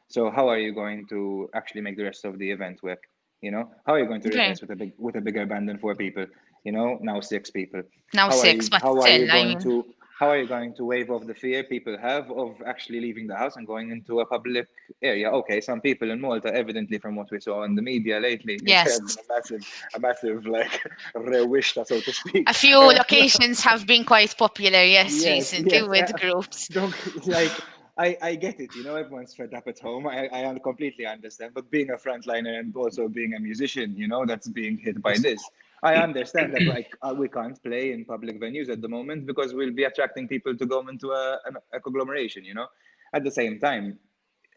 [SPEAKER 3] So how are you going to actually make the rest of the event work? How are you going to
[SPEAKER 1] Okay.
[SPEAKER 3] rehearse with a bigger band than 4 people? Now 6 people.
[SPEAKER 1] Now
[SPEAKER 3] How are
[SPEAKER 1] six,
[SPEAKER 3] you
[SPEAKER 1] but
[SPEAKER 3] how are you
[SPEAKER 1] still, I
[SPEAKER 3] going
[SPEAKER 1] mean,
[SPEAKER 3] to how are you going to waive off the fear people have of actually leaving the house and going into a public area? Okay, some people in Malta, evidently from what we saw in the media lately, it
[SPEAKER 1] yes.
[SPEAKER 3] has been a massive like rewishta, so to speak.
[SPEAKER 1] A few locations have been quite popular, yes,
[SPEAKER 3] Yes,
[SPEAKER 1] recently
[SPEAKER 3] yes.
[SPEAKER 1] with groups.
[SPEAKER 3] Don't like I get it, everyone's fed up at home. I completely understand. But being a frontliner and also being a musician, that's being hit by this. I understand that like we can't play in public venues at the moment because we'll be attracting people to go into a conglomeration. At the same time,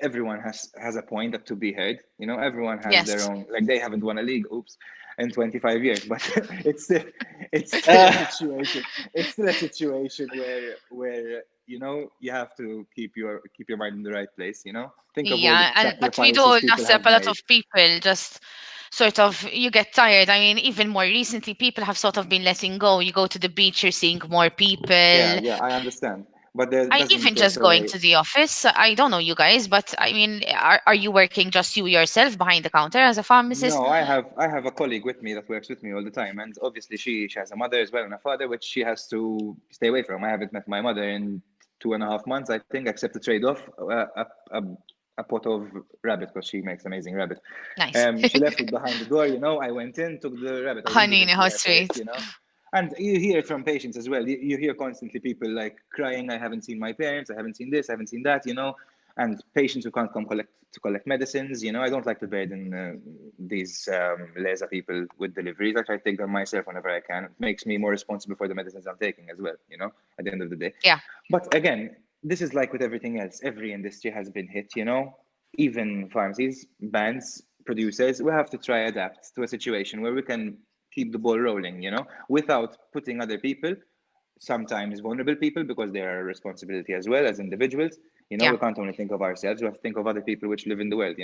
[SPEAKER 3] everyone has a point to be heard. Everyone has their
[SPEAKER 1] Yes.
[SPEAKER 3] own, like they haven't won a league, oops, in 25 years, but it's still a situation. It's still a situation where you have to keep your mind in the right place. Think of all the
[SPEAKER 1] Yeah, but we do
[SPEAKER 3] sacrifices people
[SPEAKER 1] accept
[SPEAKER 3] have
[SPEAKER 1] a lot
[SPEAKER 3] made.
[SPEAKER 1] of people just sort of you get tired. I mean, even more recently, people have sort of been letting go. You go to the beach, you're seeing more
[SPEAKER 3] Yeah,
[SPEAKER 1] people.
[SPEAKER 3] yeah, I understand, but that
[SPEAKER 1] I
[SPEAKER 3] doesn't
[SPEAKER 1] even
[SPEAKER 3] take
[SPEAKER 1] just going
[SPEAKER 3] away.
[SPEAKER 1] to the office. I don't know you guys, but I mean, are you working just you yourself behind the counter as a pharmacist?
[SPEAKER 3] No, I have a colleague with me that works with me all the time, and obviously she has a mother as well and a father, which she has to stay away from. I haven't met my mother in 2.5 months, I think, except to trade off a pot of rabbit because she makes amazing rabbit.
[SPEAKER 1] Nice.
[SPEAKER 3] She left it behind the door. I went in, took the rabbit. I really
[SPEAKER 1] Honey,
[SPEAKER 3] didn't see
[SPEAKER 1] how
[SPEAKER 3] her face.
[SPEAKER 1] sweet.
[SPEAKER 3] And you hear from patients as well. You hear constantly people like crying, I haven't seen my parents, I haven't seen this, I haven't seen that, and patients who can't come collect medicines. I don't like to burden these laser people with deliveries. I try to take them myself whenever I can. It makes me more responsible for the medicines I'm taking as well, at the end of the day.
[SPEAKER 1] Yeah.
[SPEAKER 3] But again, this is like with everything else. Every industry has been hit, even pharmacies, bands, producers. We have to try adapt to a situation where we can keep the ball rolling, without putting other people, sometimes vulnerable people, because they are a responsibility as well as individuals.
[SPEAKER 1] Yeah.
[SPEAKER 3] We can't only think of ourselves, we have to think of other people which live in the world.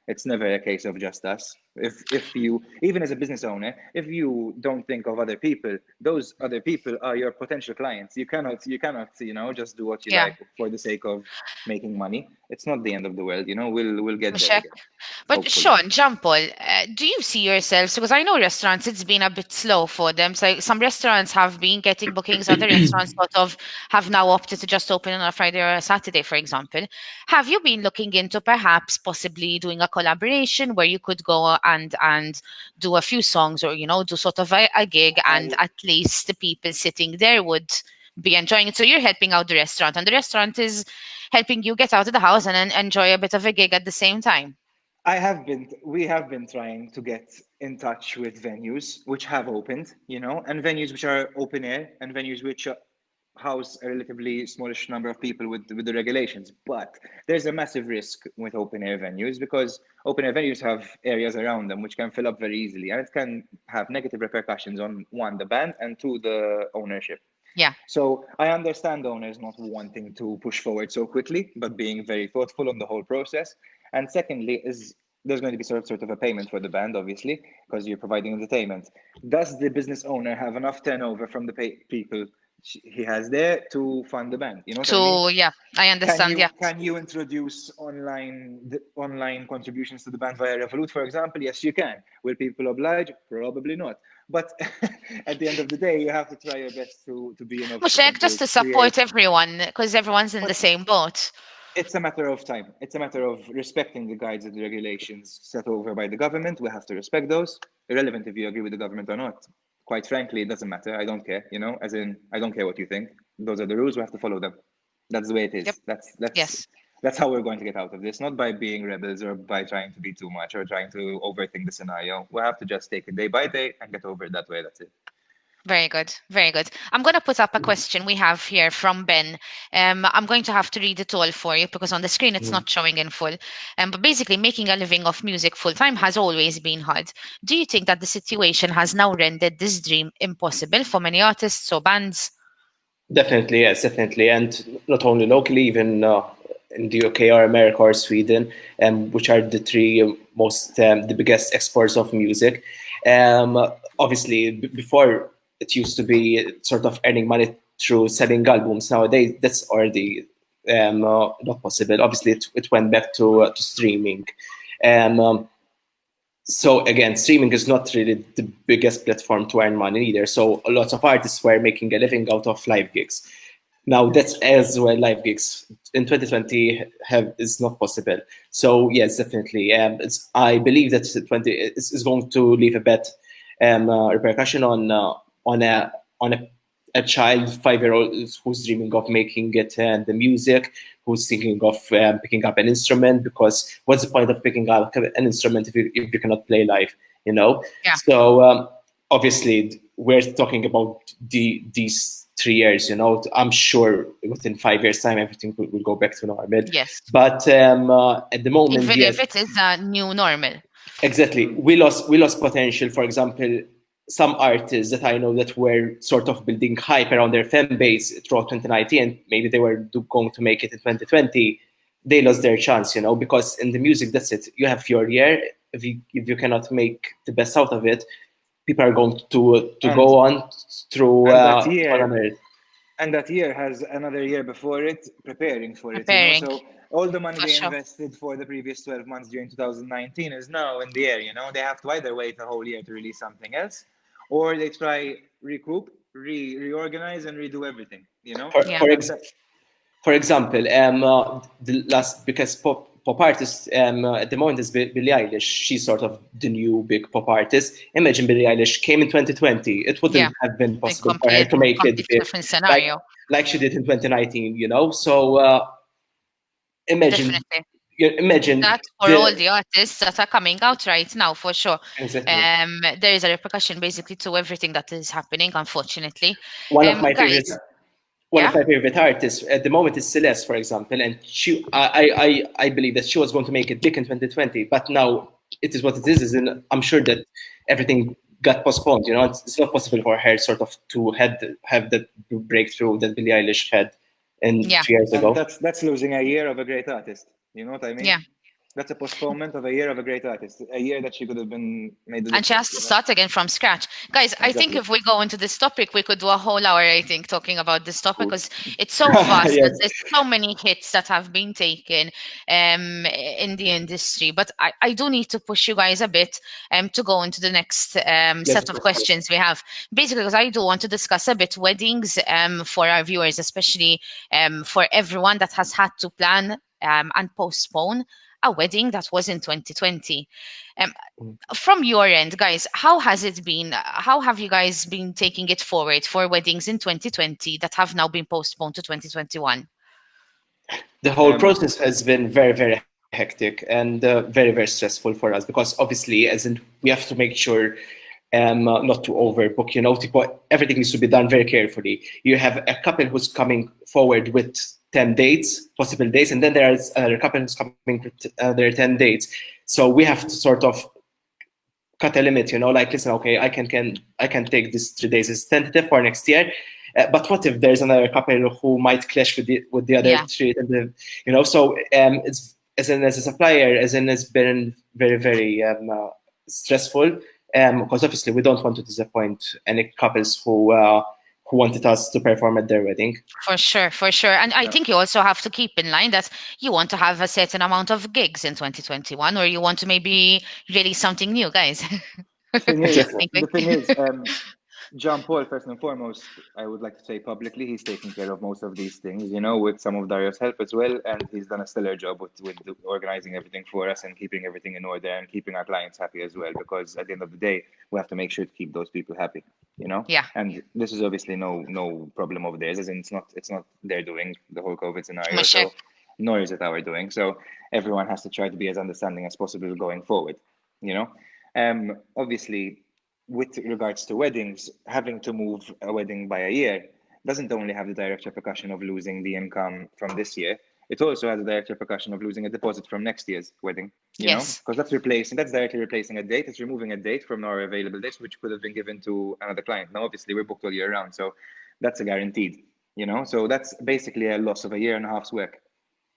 [SPEAKER 3] It's never a case of just us. If you, even as a business owner, if you don't think of other people, those other people are your potential clients. You cannot just do what you
[SPEAKER 1] Yeah.
[SPEAKER 3] like for the sake of making money. It's not the end of the world. We'll get there
[SPEAKER 1] Michelle.
[SPEAKER 3] again,
[SPEAKER 1] But
[SPEAKER 3] hopefully.
[SPEAKER 1] Sean, Jean Paul, do you see yourselves? Because I know restaurants, it's been a bit slow for them. So some restaurants have been getting bookings, other restaurants sort of have now opted to just open on a Friday or a Saturday, for example. Have you been looking into perhaps possibly doing a collaboration where you could go and do a few songs, or do sort of a gig, and
[SPEAKER 3] I
[SPEAKER 1] at least the people sitting there would be enjoying it? So you're helping out the restaurant, and the restaurant is helping you get out of the house and then enjoy a bit of a gig at the same time.
[SPEAKER 3] we have been trying to get in touch with venues which have opened, and venues which are open air, and venues which house a relatively smallish number of people with the regulations. But there's a massive risk with open air venues, because open air venues have areas around them which can fill up very easily, and it can have negative repercussions on, one, the band, and two, the ownership.
[SPEAKER 1] Yeah.
[SPEAKER 3] So I understand owners not wanting to push forward so quickly, but being very thoughtful on the whole process. And secondly, is there's going to be sort of a payment for the band, obviously, because you're providing entertainment. Does the business owner have enough turnover from the people he has there to fund the band? You know what I mean?
[SPEAKER 1] So yeah, I
[SPEAKER 3] Can
[SPEAKER 1] understand.
[SPEAKER 3] you
[SPEAKER 1] Yeah.
[SPEAKER 3] can you introduce online contributions to the band via Revolut, for example? Yes, you can. Will people oblige? Probably not. But at the end of the day, you have to try your best to be innovative and
[SPEAKER 1] Mushek, just
[SPEAKER 3] to
[SPEAKER 1] to
[SPEAKER 3] create.
[SPEAKER 1] support everyone because everyone's in the
[SPEAKER 3] But
[SPEAKER 1] same boat.
[SPEAKER 3] it's a matter of time. It's a matter of respecting the guides and the regulations set over by the government. We have to respect those, irrelevant if you agree with the government or not. Quite frankly, it doesn't matter. I don't care. As in, I don't care what you think. Those are the rules. We have to follow them. That's the way it
[SPEAKER 1] Yep.
[SPEAKER 3] is.
[SPEAKER 1] Yes.
[SPEAKER 3] That's how we're going to get out of this. Not by being rebels or by trying to be too much or trying to overthink the scenario. We have to just take it day by day and get over it that way. That's it.
[SPEAKER 1] Very good. Very good. I'm going to put up a question we have here from Ben. I'm going to have to read it all for you because on the screen it's not showing in full. But basically, making a living off music full time has always been hard. Do you think that the situation has now rendered this dream impossible for many artists or bands?
[SPEAKER 2] Definitely, yes, definitely, and not only locally, even in the UK or America or Sweden, which are the three most the biggest exports of music. Obviously, before it used to be sort of earning money through selling albums. Nowadays, that's already not possible. Obviously, it went back to streaming. So again, streaming is not really the biggest platform to earn money either. So lots of artists were making a living out of live gigs. Now that's as well live gigs in 2020 is not possible. So yes, definitely. I believe that 20 is going to leave a bad repercussion on a child 5-year-old who's dreaming of making it the music, who's thinking of picking up an instrument, because what's the point of picking up an instrument if you cannot play live,
[SPEAKER 1] Yeah.
[SPEAKER 2] So obviously we're talking about these 3 years, I'm sure within 5 years time everything will go back to normal.
[SPEAKER 1] Yes.
[SPEAKER 2] But at the moment,
[SPEAKER 1] Even
[SPEAKER 2] yes,
[SPEAKER 1] if it is a new normal.
[SPEAKER 2] exactly. We lost potential. For example, some artists that I know that were sort of building hype around their fan base throughout 2019, and maybe they were going to make it in 2020, they lost their chance, because in the music, that's it. You have your year. If you cannot make the best out of it, people are going to
[SPEAKER 3] And
[SPEAKER 2] go on through
[SPEAKER 3] and that
[SPEAKER 2] another.
[SPEAKER 3] year and that year has another year before it preparing for it.
[SPEAKER 1] Preparing.
[SPEAKER 3] So all the money
[SPEAKER 1] For
[SPEAKER 3] they
[SPEAKER 1] sure.
[SPEAKER 3] invested for the previous 12 months during 2019 is now in the air. They have to either wait a whole year to release something else, or they try recoup, reorganize, and redo everything.
[SPEAKER 2] For,
[SPEAKER 1] Yeah.
[SPEAKER 2] for, ex- For example, the last biggest pop artist at the moment is Billie Eilish. She's sort of the new big pop artist. Imagine Billie Eilish came in 2020. It wouldn't have been possible for her to make it big,
[SPEAKER 1] different scenario.
[SPEAKER 2] like she did in 2019. So imagine.
[SPEAKER 1] Definitely.
[SPEAKER 2] Imagine
[SPEAKER 1] That for all the artists that are coming out right now, for sure.
[SPEAKER 2] Exactly.
[SPEAKER 1] There is a repercussion basically to everything that is happening, unfortunately.
[SPEAKER 2] One of my
[SPEAKER 1] guys,
[SPEAKER 2] favorite artists at the moment is Celeste, for example, and I believe that she was going to make it big in 2020, but now it is what it is, and I'm sure that everything got postponed. It's not possible for her sort of to have that breakthrough that Billie Eilish had in 2 years ago.
[SPEAKER 3] And that's losing a year of a great artist. You know what I mean?
[SPEAKER 1] Yeah.
[SPEAKER 3] That's a postponement of a year of a great artist, a year that she could have been made.
[SPEAKER 1] And she has to start again from scratch. Guys, I think if we go into this topic, we could do a whole hour, I think, talking about this topic because it's so vast.
[SPEAKER 2] Yes.
[SPEAKER 1] There's so many hits that have been taken in the industry. But I do need to push you guys a bit to go into the next set of questions we have. Basically, because I do want to discuss a bit weddings for our viewers, especially for everyone that has had to plan and postpone a wedding that was in 2020. From your end, guys, how has it been? How have you guys been taking it forward for weddings in 2020 that have now been postponed to 2021?
[SPEAKER 2] The whole process has been very, very hectic and very, very stressful for us because obviously, we have to make sure not to overbook. Everything needs to be done very carefully. You have a couple who's coming forward with 10 dates, possible dates, and then there's another couple who's coming with their 10 dates. So we have to sort of cut a limit, like, listen, okay, I can take this 3 days as tentative for next year. But what if there's another couple who might clash with the other three? So it's as a supplier, it's been very, very stressful because obviously we don't want to disappoint any couples who wanted us to perform at their wedding.
[SPEAKER 1] For sure. And I think you also have to keep in mind that you want to have a certain amount of gigs in 2021, or you want to maybe release something new, guys.
[SPEAKER 3] The thing is, Jean Paul, first and foremost, I would like to say publicly, he's taking care of most of these things, with some of Dario's help as well. And he's done a stellar job with organizing everything for us and keeping everything in order and keeping our clients happy as well. Because at the end of the day, we have to make sure to keep those people happy,
[SPEAKER 1] Yeah.
[SPEAKER 3] And this is obviously no problem of theirs, as in it's not their doing, the whole COVID scenario.
[SPEAKER 1] Sure.
[SPEAKER 3] So nor is it our doing. So everyone has to try to be as understanding as possible going forward, Obviously, with regards to weddings, having to move a wedding by a year doesn't only have the direct repercussion of losing the income from this year, it also has a direct repercussion of losing a deposit from next year's wedding, because that's directly replacing a date. It's removing a date from our available dates, which could have been given to another client. Now, obviously, we're booked all year round, so that's a guaranteed, so that's basically a loss of a year and a half's work.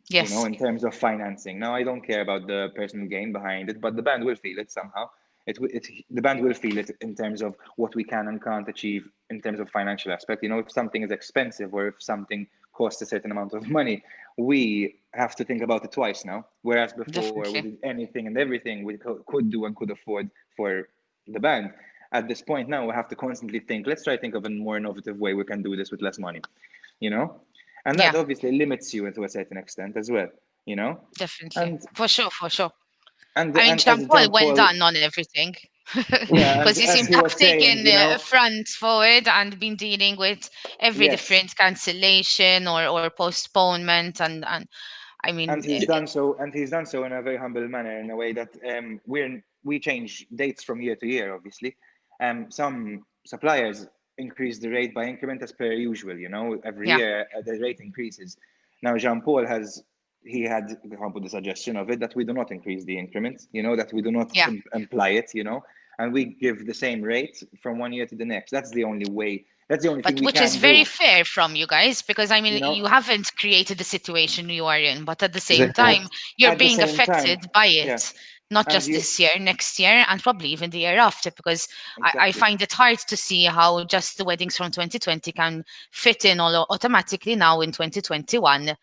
[SPEAKER 1] Yes.
[SPEAKER 3] In terms of financing. Now, I don't care about the personal gain behind it, but the band will feel it somehow. The band will feel it in terms of what we can and can't achieve in terms of financial aspect. If something is expensive or if something costs a certain amount of money, we have to think about it twice now. Whereas before, we did anything and everything we could do and could afford for the band. At this point now, we have to constantly think, let's try to think of a more innovative way we can do this with less money, And that obviously limits you to a certain extent as well,
[SPEAKER 1] Definitely.
[SPEAKER 3] And
[SPEAKER 1] for sure.
[SPEAKER 3] And
[SPEAKER 1] Jean Paul well done on everything. Because he seems to have taken front forward and been dealing with every different cancellation or postponement, and I mean,
[SPEAKER 3] and he's done so in a very humble manner, in a way that we change dates from year to year. Obviously, some suppliers increase the rate by increment as per usual. Every year the rate increases. Now Jean Paul had the suggestion of it that we do not increase the increment, that we do not imply it, and we give the same rate from one year to the next. That's the only way. That's the only thing we can do.
[SPEAKER 1] Which is very fair from you guys, because I mean, you haven't created the situation you are in, but at the same time, you're being affected by it. Not just this year, next year, and probably even the year after, because I find it hard to see how just the weddings from 2020 can fit in all automatically now in 2021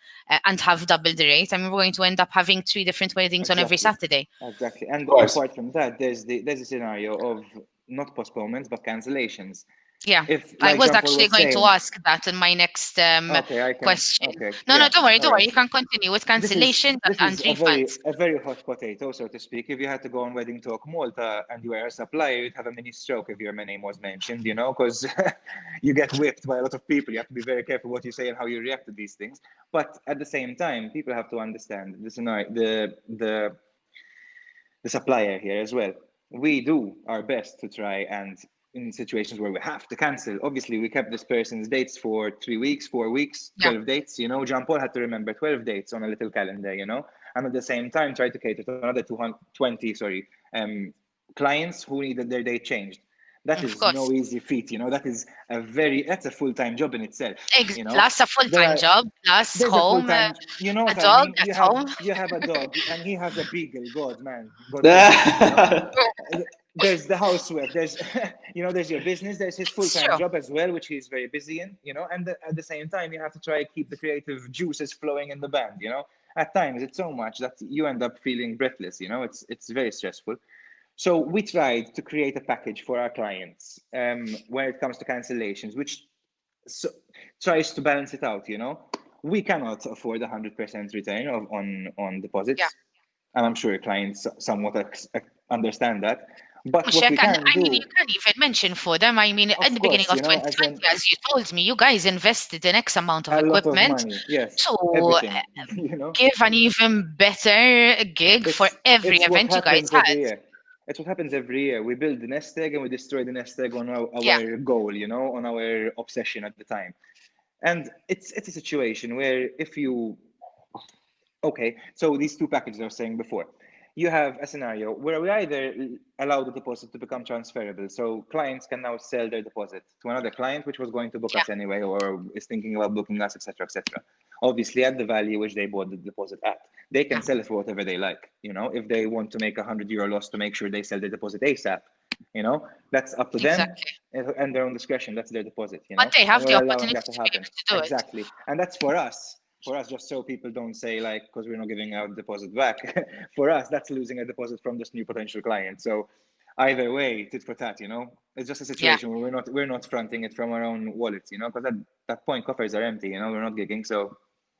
[SPEAKER 1] and have double the rate. I mean, we're going to end up having 3 different weddings on every Saturday.
[SPEAKER 3] Exactly. And apart from that, there's a scenario of not postponements, but cancellations.
[SPEAKER 1] Yeah,
[SPEAKER 3] If,
[SPEAKER 1] I
[SPEAKER 3] like
[SPEAKER 1] was
[SPEAKER 3] Jean Paul
[SPEAKER 1] actually
[SPEAKER 3] was
[SPEAKER 1] going to
[SPEAKER 3] saying,
[SPEAKER 1] ask that in my next
[SPEAKER 3] okay, I can.
[SPEAKER 1] question.
[SPEAKER 3] Okay,
[SPEAKER 1] No, no,
[SPEAKER 3] yeah,
[SPEAKER 1] don't worry,
[SPEAKER 3] all
[SPEAKER 1] don't worry.
[SPEAKER 3] right.
[SPEAKER 1] You can continue with cancellation
[SPEAKER 3] This
[SPEAKER 1] and
[SPEAKER 3] is
[SPEAKER 1] refunds.
[SPEAKER 3] a very hot potato, so to speak. If you had to go on Wedding Talk Malta and you were a supplier, you'd have a mini stroke if your name was mentioned, you know, because you get whipped by a lot of people. You have to be very careful what you say and how you react to these things. But at the same time, people have to understand the scenario, the supplier here as well. We do our best to try and in situations where we have to cancel. Obviously, we kept this person's dates for 3 weeks, 4 weeks,
[SPEAKER 1] Yeah,
[SPEAKER 3] 12 dates. You know, Jean Paul had to remember 12 dates on a little calendar, you know, and at the same time, try to cater to another 220, clients who needed their date changed. That
[SPEAKER 1] of
[SPEAKER 3] is no
[SPEAKER 1] course.
[SPEAKER 3] easy feat, you know, that's a full-time job in itself, you know.
[SPEAKER 1] Plus a
[SPEAKER 3] There
[SPEAKER 1] full-time
[SPEAKER 3] are
[SPEAKER 1] job, plus
[SPEAKER 3] there's a
[SPEAKER 1] home,
[SPEAKER 3] full-time, you know
[SPEAKER 1] a
[SPEAKER 3] what I
[SPEAKER 1] dog
[SPEAKER 3] mean?
[SPEAKER 1] at home.
[SPEAKER 3] You have a dog and he has a beagle. God, man, God forbid, you know. There's the housework. There's, you know, there's your business. There's his
[SPEAKER 1] It's
[SPEAKER 3] full-time
[SPEAKER 1] true.
[SPEAKER 3] job as well, which he's very busy in, you know. And at the same time, you have to try to keep the creative juices flowing in the band, you know. At times, it's so much that you end up feeling breathless, you know. It's very stressful. So we tried to create a package for our clients when it comes to cancellations, which so, tries to balance it out. You know, we cannot afford 100% return on
[SPEAKER 1] Yeah.
[SPEAKER 3] deposits, and I'm sure clients somewhat understand that. But what
[SPEAKER 1] Check,
[SPEAKER 3] we
[SPEAKER 1] and
[SPEAKER 3] can
[SPEAKER 1] I mean, you
[SPEAKER 3] do,
[SPEAKER 1] can't even mention for them. I mean, at
[SPEAKER 3] of
[SPEAKER 1] the beginning
[SPEAKER 3] course,
[SPEAKER 1] of
[SPEAKER 3] you know, as
[SPEAKER 1] 2020,
[SPEAKER 3] in
[SPEAKER 1] as you told me, you guys invested in X amount of
[SPEAKER 3] a lot of
[SPEAKER 1] equipment
[SPEAKER 3] money, yes,
[SPEAKER 1] to
[SPEAKER 3] everything, you know.
[SPEAKER 1] give an even better gig for every
[SPEAKER 3] It's what
[SPEAKER 1] event you guys
[SPEAKER 3] happens
[SPEAKER 1] had.
[SPEAKER 3] every year. It's what happens every year. We build the nest egg and we destroy the nest egg on
[SPEAKER 1] Yeah,
[SPEAKER 3] our goal, you know, on our obsession at the time. And it's a situation where if you okay, so these two packages I was saying before, you have a scenario where we either allow the deposit to become transferable, so clients can now sell their deposit to another client which was going to book
[SPEAKER 1] yeah,
[SPEAKER 3] us anyway or is thinking about booking us, etc., etc. Obviously, at the value which they bought the deposit at, they can
[SPEAKER 1] yeah.
[SPEAKER 3] sell it for whatever they like. You know, if they want to make €100 loss to make sure they sell their deposit ASAP, you know, that's up to them
[SPEAKER 1] Exactly.
[SPEAKER 3] and their own discretion. That's their deposit, you
[SPEAKER 1] But
[SPEAKER 3] know,
[SPEAKER 1] they
[SPEAKER 3] and
[SPEAKER 1] have the
[SPEAKER 3] we're allowing
[SPEAKER 1] opportunity
[SPEAKER 3] that to
[SPEAKER 1] to be
[SPEAKER 3] happen.
[SPEAKER 1] able to do it.
[SPEAKER 3] Exactly, and that's for us. For us, just so people don't say like, because we're not giving out deposit back. For us, that's losing a deposit from this new potential client. So either way, tit for tat, you know. It's just a
[SPEAKER 1] Yeah.
[SPEAKER 3] situation where we're not fronting it from our own wallets, you know, because at that point coffers are empty, you know, we're not gigging, so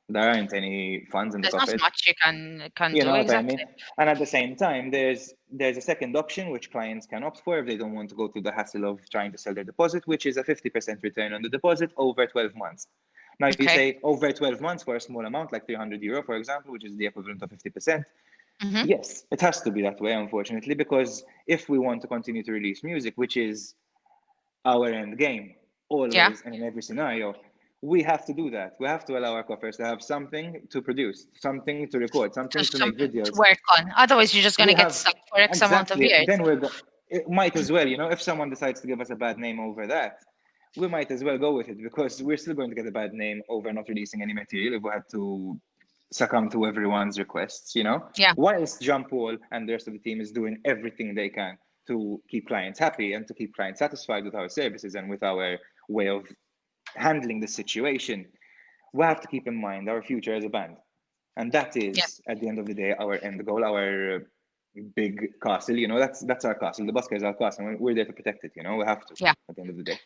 [SPEAKER 3] there aren't any funds in the
[SPEAKER 1] There's not
[SPEAKER 3] coffers.
[SPEAKER 1] much you can
[SPEAKER 3] You
[SPEAKER 1] do
[SPEAKER 3] know what I mean?
[SPEAKER 1] exactly.
[SPEAKER 3] And at the same time, there's a second option which clients can opt for if they don't want to go through the hassle of trying to sell their deposit, which is a 50% return on the deposit over 12 months. Now you
[SPEAKER 1] Okay.
[SPEAKER 3] say over 12 months for a small amount like €300, for example, which is the equivalent of 50%.
[SPEAKER 1] Hmm.
[SPEAKER 3] Yes, it has to be that way, unfortunately, because if we want to continue to release music, which is our end game,
[SPEAKER 1] Yeah.
[SPEAKER 3] always and in every scenario, we have to do that. We have to allow our coffers to have something to produce, something to record, something
[SPEAKER 1] So
[SPEAKER 3] to make
[SPEAKER 1] something to
[SPEAKER 3] videos.
[SPEAKER 1] work on. Otherwise, you're just
[SPEAKER 3] We
[SPEAKER 1] gonna get
[SPEAKER 3] have
[SPEAKER 1] stuck for X amount of
[SPEAKER 3] exactly.
[SPEAKER 1] years.
[SPEAKER 3] Then it might as well, you know, if someone decides to give us a bad name over that, we might as well go with it because we're still going to get a bad name over not releasing any material if we had to succumb to everyone's requests, you know?
[SPEAKER 1] Yeah.
[SPEAKER 3] Whilst Jean Paul and the rest of the team is doing everything they can to keep clients happy and to keep clients satisfied with our services and with our way of handling the situation, we have to keep in mind our future as a band. And that
[SPEAKER 1] Yeah.
[SPEAKER 3] is, at the end of the day, our end goal, our big castle. You know, that's our castle. The Busker is our castle, and we're there to protect it. You know, we have to
[SPEAKER 1] Yeah.
[SPEAKER 3] at the end of the day.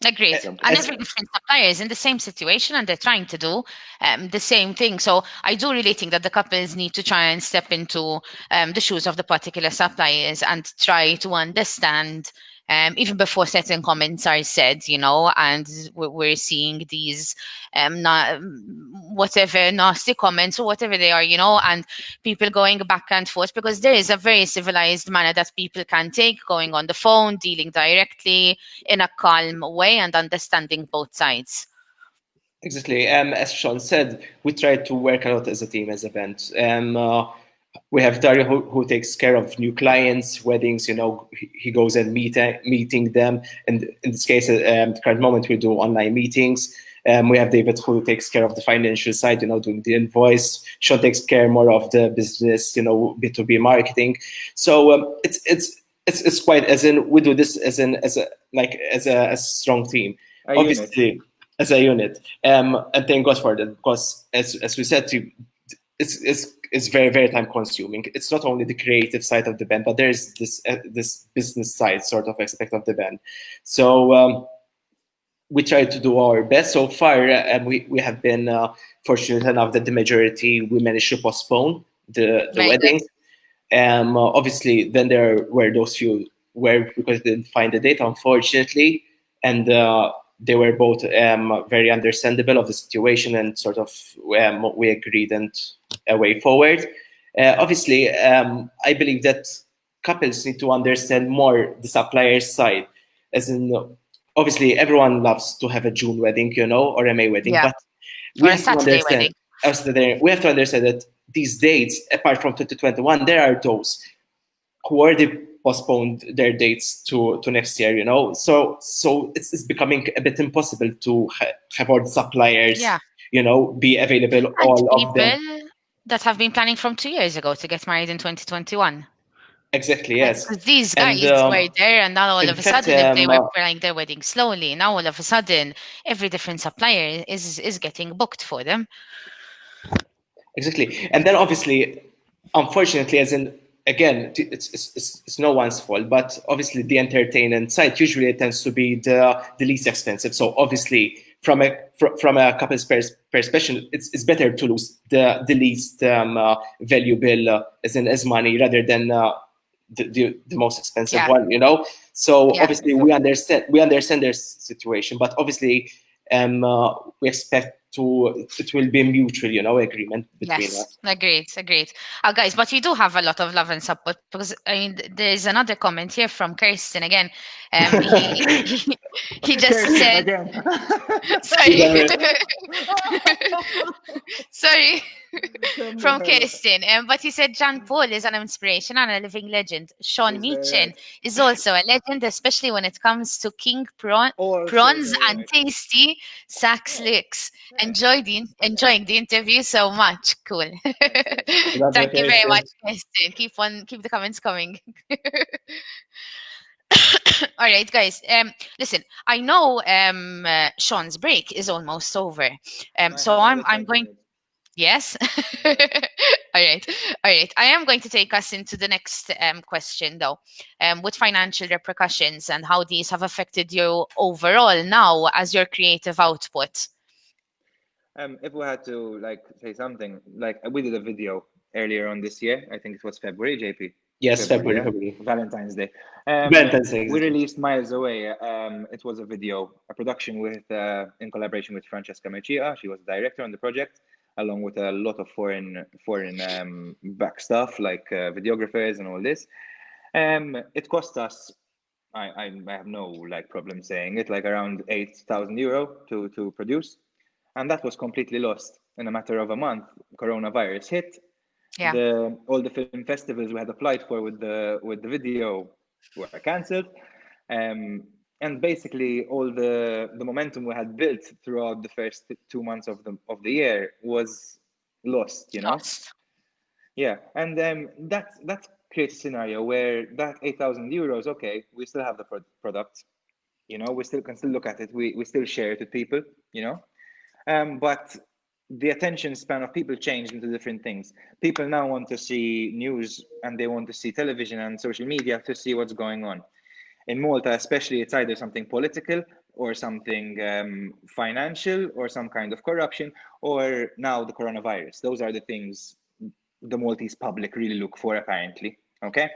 [SPEAKER 1] Agreed.
[SPEAKER 3] Simple.
[SPEAKER 1] And
[SPEAKER 2] As
[SPEAKER 1] every different supplier is in the same situation and they're trying to do the same thing. So I do really think that the couples need to try and step into the shoes of the particular suppliers and try to understand. Even before certain comments are said, and we're seeing these whatever nasty comments or whatever they are, and people going back and forth because there is a very civilized manner that people can take going on the phone, dealing directly in a calm way and understanding both sides.
[SPEAKER 2] Exactly. As Sean said, we try to work a lot as a team, as a band. We have Dario who takes care of new clients, weddings. He goes and meeting them. And in this case, at the current moment, we do online meetings. We have David who takes care of the financial side, doing the invoice. Sean takes care more of the business, B2B marketing. So it's quite, as in, we do this as a strong team.
[SPEAKER 3] A unit.
[SPEAKER 2] Obviously, as a unit, and thank God for that, because as we said, it's very, very time consuming. It's not only the creative side of the band, but there's this business side sort of aspect of the band. So we try to do our best. So far, we have been fortunate enough that the majority we managed to postpone the
[SPEAKER 1] Very good.
[SPEAKER 2] weddings. Obviously, then there were those few where because they didn't find the date, unfortunately, and they were both very understandable of the situation, and sort of we agreed and a way forward. Obviously, I believe that couples need to understand more the supplier's side, as in obviously everyone loves to have a June wedding, or a May wedding,
[SPEAKER 1] Yeah.
[SPEAKER 2] but
[SPEAKER 1] Or
[SPEAKER 2] we
[SPEAKER 1] a
[SPEAKER 2] have to
[SPEAKER 1] Saturday wedding.
[SPEAKER 2] we have to understand that these dates, apart from 2021, there are those who already postponed their dates to next year, so it's becoming a bit impossible to have all the suppliers,
[SPEAKER 1] Yeah.
[SPEAKER 2] be available,
[SPEAKER 1] And
[SPEAKER 2] all of them.
[SPEAKER 1] people that have been planning from 2 years ago to get married in 2021.
[SPEAKER 2] Exactly, yes.
[SPEAKER 1] Because these
[SPEAKER 2] And
[SPEAKER 1] guys were there, and now all
[SPEAKER 2] in
[SPEAKER 1] of a
[SPEAKER 2] fact,
[SPEAKER 1] sudden, if they were planning their wedding slowly, now all of a sudden, every different supplier is getting booked for them.
[SPEAKER 2] exactly. And then obviously, unfortunately, as in, again, it's no one's fault, but obviously the entertainment side usually it tends to be the least expensive. So obviously, from a couple's perspective, it's better to lose the least valuable as money rather than the most expensive
[SPEAKER 1] Yeah.
[SPEAKER 2] one. So
[SPEAKER 1] Yeah.
[SPEAKER 2] obviously we understand their situation, but obviously we expect it will be a mutual, agreement between
[SPEAKER 1] Yes,
[SPEAKER 2] us.
[SPEAKER 1] agreed. Guys, but you do have a lot of love and support because I mean, there's another comment here from Kirsten again. He just
[SPEAKER 3] Kirsten
[SPEAKER 1] said,
[SPEAKER 3] again.
[SPEAKER 1] sorry,
[SPEAKER 2] Generous.
[SPEAKER 1] sorry,
[SPEAKER 3] Come
[SPEAKER 1] from
[SPEAKER 3] on.
[SPEAKER 1] Kirsten. But he said John Paul is an inspiration and a living legend. Sean
[SPEAKER 3] He's very
[SPEAKER 1] Meachen
[SPEAKER 3] right.
[SPEAKER 1] is also a legend, especially when it comes to king
[SPEAKER 3] Also
[SPEAKER 1] prawns
[SPEAKER 3] very
[SPEAKER 1] and
[SPEAKER 3] right.
[SPEAKER 1] tasty sax licks. Enjoying the interview so much. Cool.
[SPEAKER 3] Thanks, Kirsten.
[SPEAKER 2] Love your
[SPEAKER 1] Thank you very much,
[SPEAKER 2] Kirsten.
[SPEAKER 1] Kristen. Keep the comments coming. All right, guys. Listen, I know Sean's break is almost over.
[SPEAKER 3] I
[SPEAKER 1] So
[SPEAKER 3] have another
[SPEAKER 1] I'm
[SPEAKER 3] 20
[SPEAKER 1] going.
[SPEAKER 3] minutes.
[SPEAKER 1] Yes. All
[SPEAKER 3] Yeah.
[SPEAKER 1] right. All right. I am going to take us into the next question, though, with financial repercussions and how these have affected you overall now as your creative output.
[SPEAKER 3] If we had to like say something, like we did a video earlier on this year. I think it was February, JP.
[SPEAKER 2] Yes,
[SPEAKER 3] February,
[SPEAKER 2] February,
[SPEAKER 3] yeah.
[SPEAKER 2] February.
[SPEAKER 3] Valentine's Day.
[SPEAKER 2] Valentine's Day,
[SPEAKER 3] We
[SPEAKER 2] exactly.
[SPEAKER 3] released Miles Away. It was a video, a production with in collaboration with Francesca Mechia. She was the director on the project, along with a lot of foreign back stuff like videographers and all this. It cost us. I have no like problem saying it, like around €8,000 to produce, and that was completely lost in a matter of a month. Coronavirus hit.
[SPEAKER 1] Yeah.
[SPEAKER 3] All the film festivals we had applied for with the video were cancelled, and basically all the momentum we had built throughout the first 2 months of the year was lost.
[SPEAKER 1] Lost.
[SPEAKER 3] Yeah, and that creates a scenario where that €8,000, okay, we still have the product, we still can still look at it, we still share it with people, but the attention span of people changed into different things. People now want to see news and they want to see television and social media to see what's going on. In Malta, especially, it's either something political or something financial or some kind of corruption, or now the coronavirus. Those are the things the Maltese public really look for, apparently. Okay.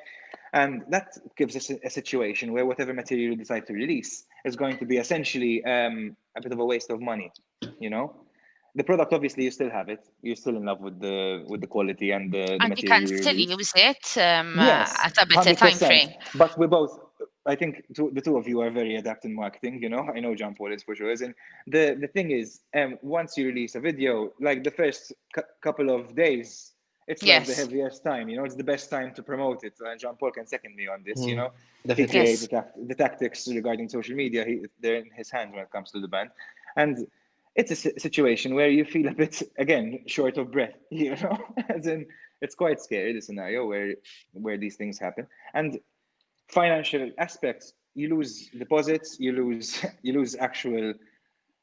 [SPEAKER 3] And that gives us a situation where whatever material you decide to release is going to be essentially a bit of a waste of money. The product, obviously, you still have it. You're still in love with the quality and the
[SPEAKER 1] And you
[SPEAKER 3] material
[SPEAKER 1] can
[SPEAKER 3] you
[SPEAKER 1] still
[SPEAKER 3] release.
[SPEAKER 1] use it
[SPEAKER 3] Yes,
[SPEAKER 1] at a better time
[SPEAKER 3] 100%.
[SPEAKER 1] frame.
[SPEAKER 3] But we both, I think, the two of you are very adept in marketing. I know John Paul is for sure. And the thing is, once you release a video, like the first couple of days, it's like the
[SPEAKER 1] Yes.
[SPEAKER 3] heaviest time. It's the best time to promote it. And John Paul can second me on this. He
[SPEAKER 2] Definitely.
[SPEAKER 3] creates
[SPEAKER 1] Yes.
[SPEAKER 3] the tactics regarding social media. They're in his hands when it comes to the band, and it's a situation where you feel a bit again short of breath. As in it's quite scary, the scenario where these things happen. And financial aspects, you lose deposits, you lose actual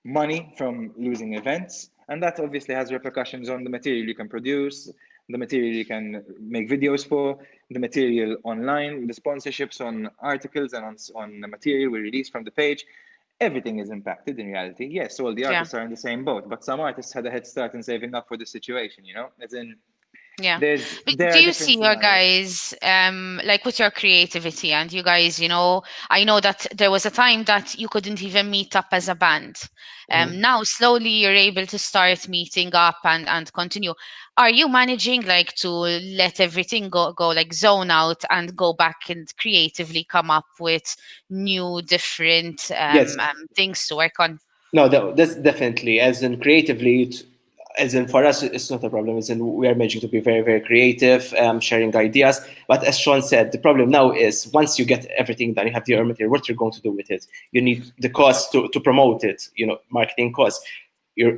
[SPEAKER 3] money from losing events, and that obviously has repercussions on the material you can produce, the material you can make videos for, the material online, the sponsorships on articles and on the material we release from the page. everything is impacted in reality. Yes, all the
[SPEAKER 1] Yeah.
[SPEAKER 3] artists are in the same boat, but some artists had a head start in saving up for the situation, as in
[SPEAKER 1] Yeah. But
[SPEAKER 3] there
[SPEAKER 1] do
[SPEAKER 3] are
[SPEAKER 1] you
[SPEAKER 3] different
[SPEAKER 1] see your
[SPEAKER 3] scenarios.
[SPEAKER 1] guys like with your creativity and you guys, I know that there was a time that you couldn't even meet up as a band. Now slowly you're able to start meeting up and continue. Are you managing like to let everything go like zone out and go back and creatively come up with new different
[SPEAKER 2] Yes.
[SPEAKER 1] things to work on?
[SPEAKER 2] No, that's definitely, as in creatively, as in for us, it's not a problem. As in we are managing to be very, very creative, sharing ideas. But as Sean said, the problem now is once you get everything done, you have your material, what you're going to do with it. You need the cost to promote it, marketing costs.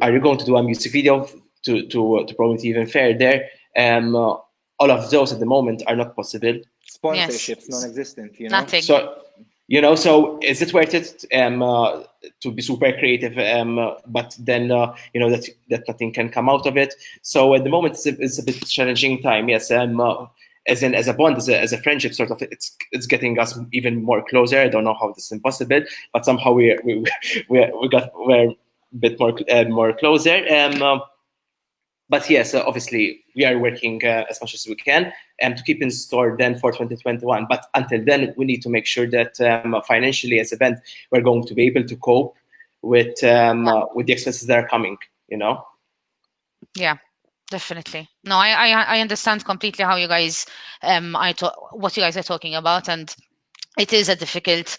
[SPEAKER 2] Are you going to do a music video to promote it even further? All of those at the moment are not possible.
[SPEAKER 1] Yes.
[SPEAKER 3] Sponsorships non-existent,
[SPEAKER 1] Nothing.
[SPEAKER 2] So is it worth it to be super creative, but then that nothing can come out of it? So at the moment it's a bit challenging time. Yes, as a bond, as a friendship, sort of, it's getting us even more closer. I don't know how this is impossible, but somehow we're a bit more closer. But yes, obviously we are working as much as we can to keep in store then for 2021. But until then, we need to make sure that financially, as a band, we're going to be able to cope with the expenses that are coming.
[SPEAKER 1] Yeah, definitely. No, I understand completely how you guys what you guys are talking about, and it is a difficult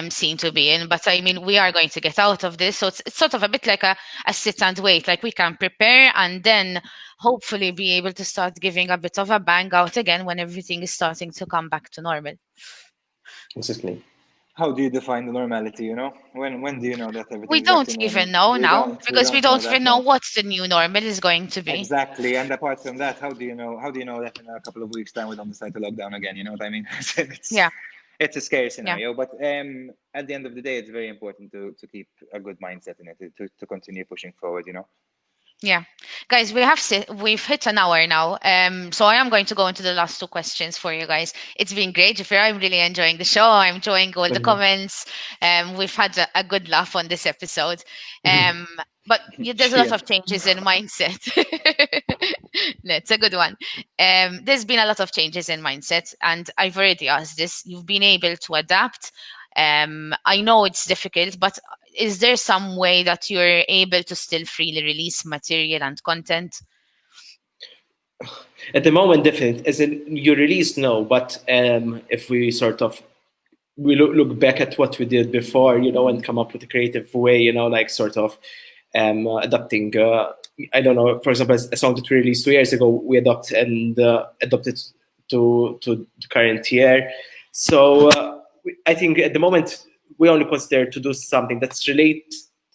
[SPEAKER 1] scene to be in. But I mean, we are going to get out of this, so it's sort of a bit like a sit and wait. Like we can prepare and then hopefully be able to start giving a bit of a bang out again when everything is starting to come back to normal.
[SPEAKER 2] Exactly.
[SPEAKER 3] How do you define the normality? When do you know that
[SPEAKER 1] We
[SPEAKER 3] everything's back
[SPEAKER 1] don't
[SPEAKER 3] to
[SPEAKER 1] even
[SPEAKER 3] normal?
[SPEAKER 1] know
[SPEAKER 3] We
[SPEAKER 1] now
[SPEAKER 3] don't. We
[SPEAKER 1] because we
[SPEAKER 3] don't know
[SPEAKER 1] don't even
[SPEAKER 3] that
[SPEAKER 1] know
[SPEAKER 3] now.
[SPEAKER 1] what the new normal is going to be.
[SPEAKER 3] Exactly. And apart from that, how do you know? How do you know that in a couple of weeks' time we don't decide to lock down again? You know what I mean? it's
[SPEAKER 1] Yeah,
[SPEAKER 3] it's a scary
[SPEAKER 1] yeah.
[SPEAKER 3] scenario, but at the end of the day, it's very important to keep a good mindset in it to continue pushing forward.
[SPEAKER 1] Yeah, guys, we've hit an hour now. So I am going to go into the last two questions for you guys. It's been great. If I'm really enjoying the show, I'm enjoying all the comments. We've had a good laugh on this episode. But there's a lot
[SPEAKER 3] Cheers.
[SPEAKER 1] of changes in mindset. That's a good one. There's been a lot of changes in mindset, and I've already asked this. You've been able to adapt. I know it's difficult, but is there some way that you're able to still freely release material and content?
[SPEAKER 2] At the moment, definitely, as in you release, no. But if we sort of we look back at what we did before, and come up with a creative way, like sort of adapting. I don't know. For example, a song that we released 2 years ago, we adopted to the current year. So I think at the moment we only consider to do something that's related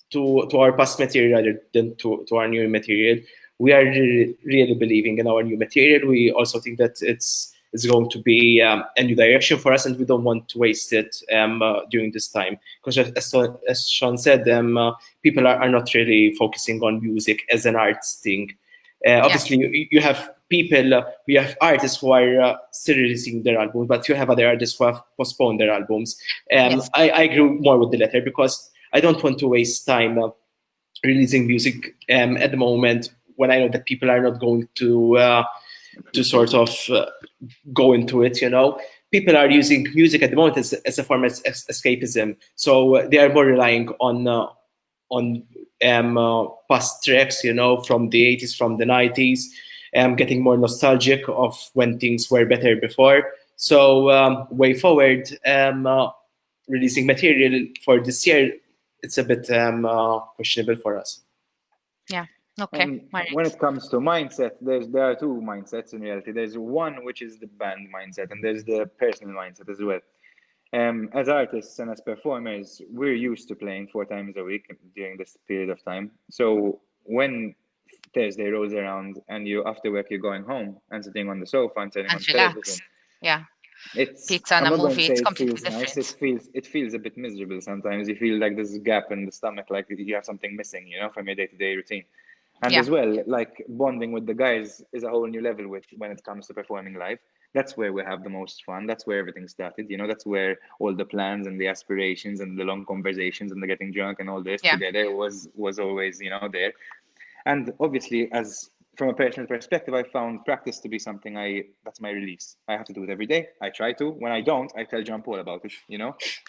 [SPEAKER 2] to our past material rather than to our new material. We are really believing in our new material. We also think that it's going to be a new direction for us, and we don't want to waste it during this time. Because as Sean said, people are not really focusing on music as an arts thing. Obviously, you have we have artists who are still releasing their albums, but you have other artists who have postponed their albums.
[SPEAKER 1] Yes.
[SPEAKER 2] I agree more with the latter because I don't want to waste time releasing music at the moment when I know that people are not going to sort of go into it. People are using music at the moment as a form of escapism, so they are more relying on past tracks, from the 80s, from the 90s, getting more nostalgic of when things were better before. So way forward, releasing material for this year, it's a bit questionable for us.
[SPEAKER 1] Yeah. Okay. All
[SPEAKER 3] When
[SPEAKER 1] right.
[SPEAKER 3] it comes to mindset, there are two mindsets in reality. There's one which is the band mindset, and there's the personal mindset as well. As artists and as performers, we're used to playing 4 times a week during this period of time. So when Thursday rolls around and you after work you're going home and sitting on the sofa and turning on
[SPEAKER 1] And
[SPEAKER 3] the television,
[SPEAKER 1] relax. Yeah.
[SPEAKER 3] it's
[SPEAKER 1] Pizza and
[SPEAKER 3] I'm
[SPEAKER 1] a
[SPEAKER 3] not going to
[SPEAKER 1] movie,
[SPEAKER 3] say
[SPEAKER 1] it's
[SPEAKER 3] it
[SPEAKER 1] completely
[SPEAKER 3] feels nice.
[SPEAKER 1] different.
[SPEAKER 3] It feels a bit miserable sometimes. You feel like there's a gap in the stomach, like you have something missing, from your day-to-day routine. And
[SPEAKER 1] Yeah.
[SPEAKER 3] as well, like bonding with the guys is a whole new level with when it comes to performing live. that's where we have the most fun. That's where everything started. That's where all the plans and the aspirations and the long conversations and the getting drunk and all this
[SPEAKER 1] Yeah.
[SPEAKER 3] together was always, there. And obviously, as from a personal perspective, I found practice to be something that's my release. I have to do it every day. I try to. When I don't, I tell John Paul about it.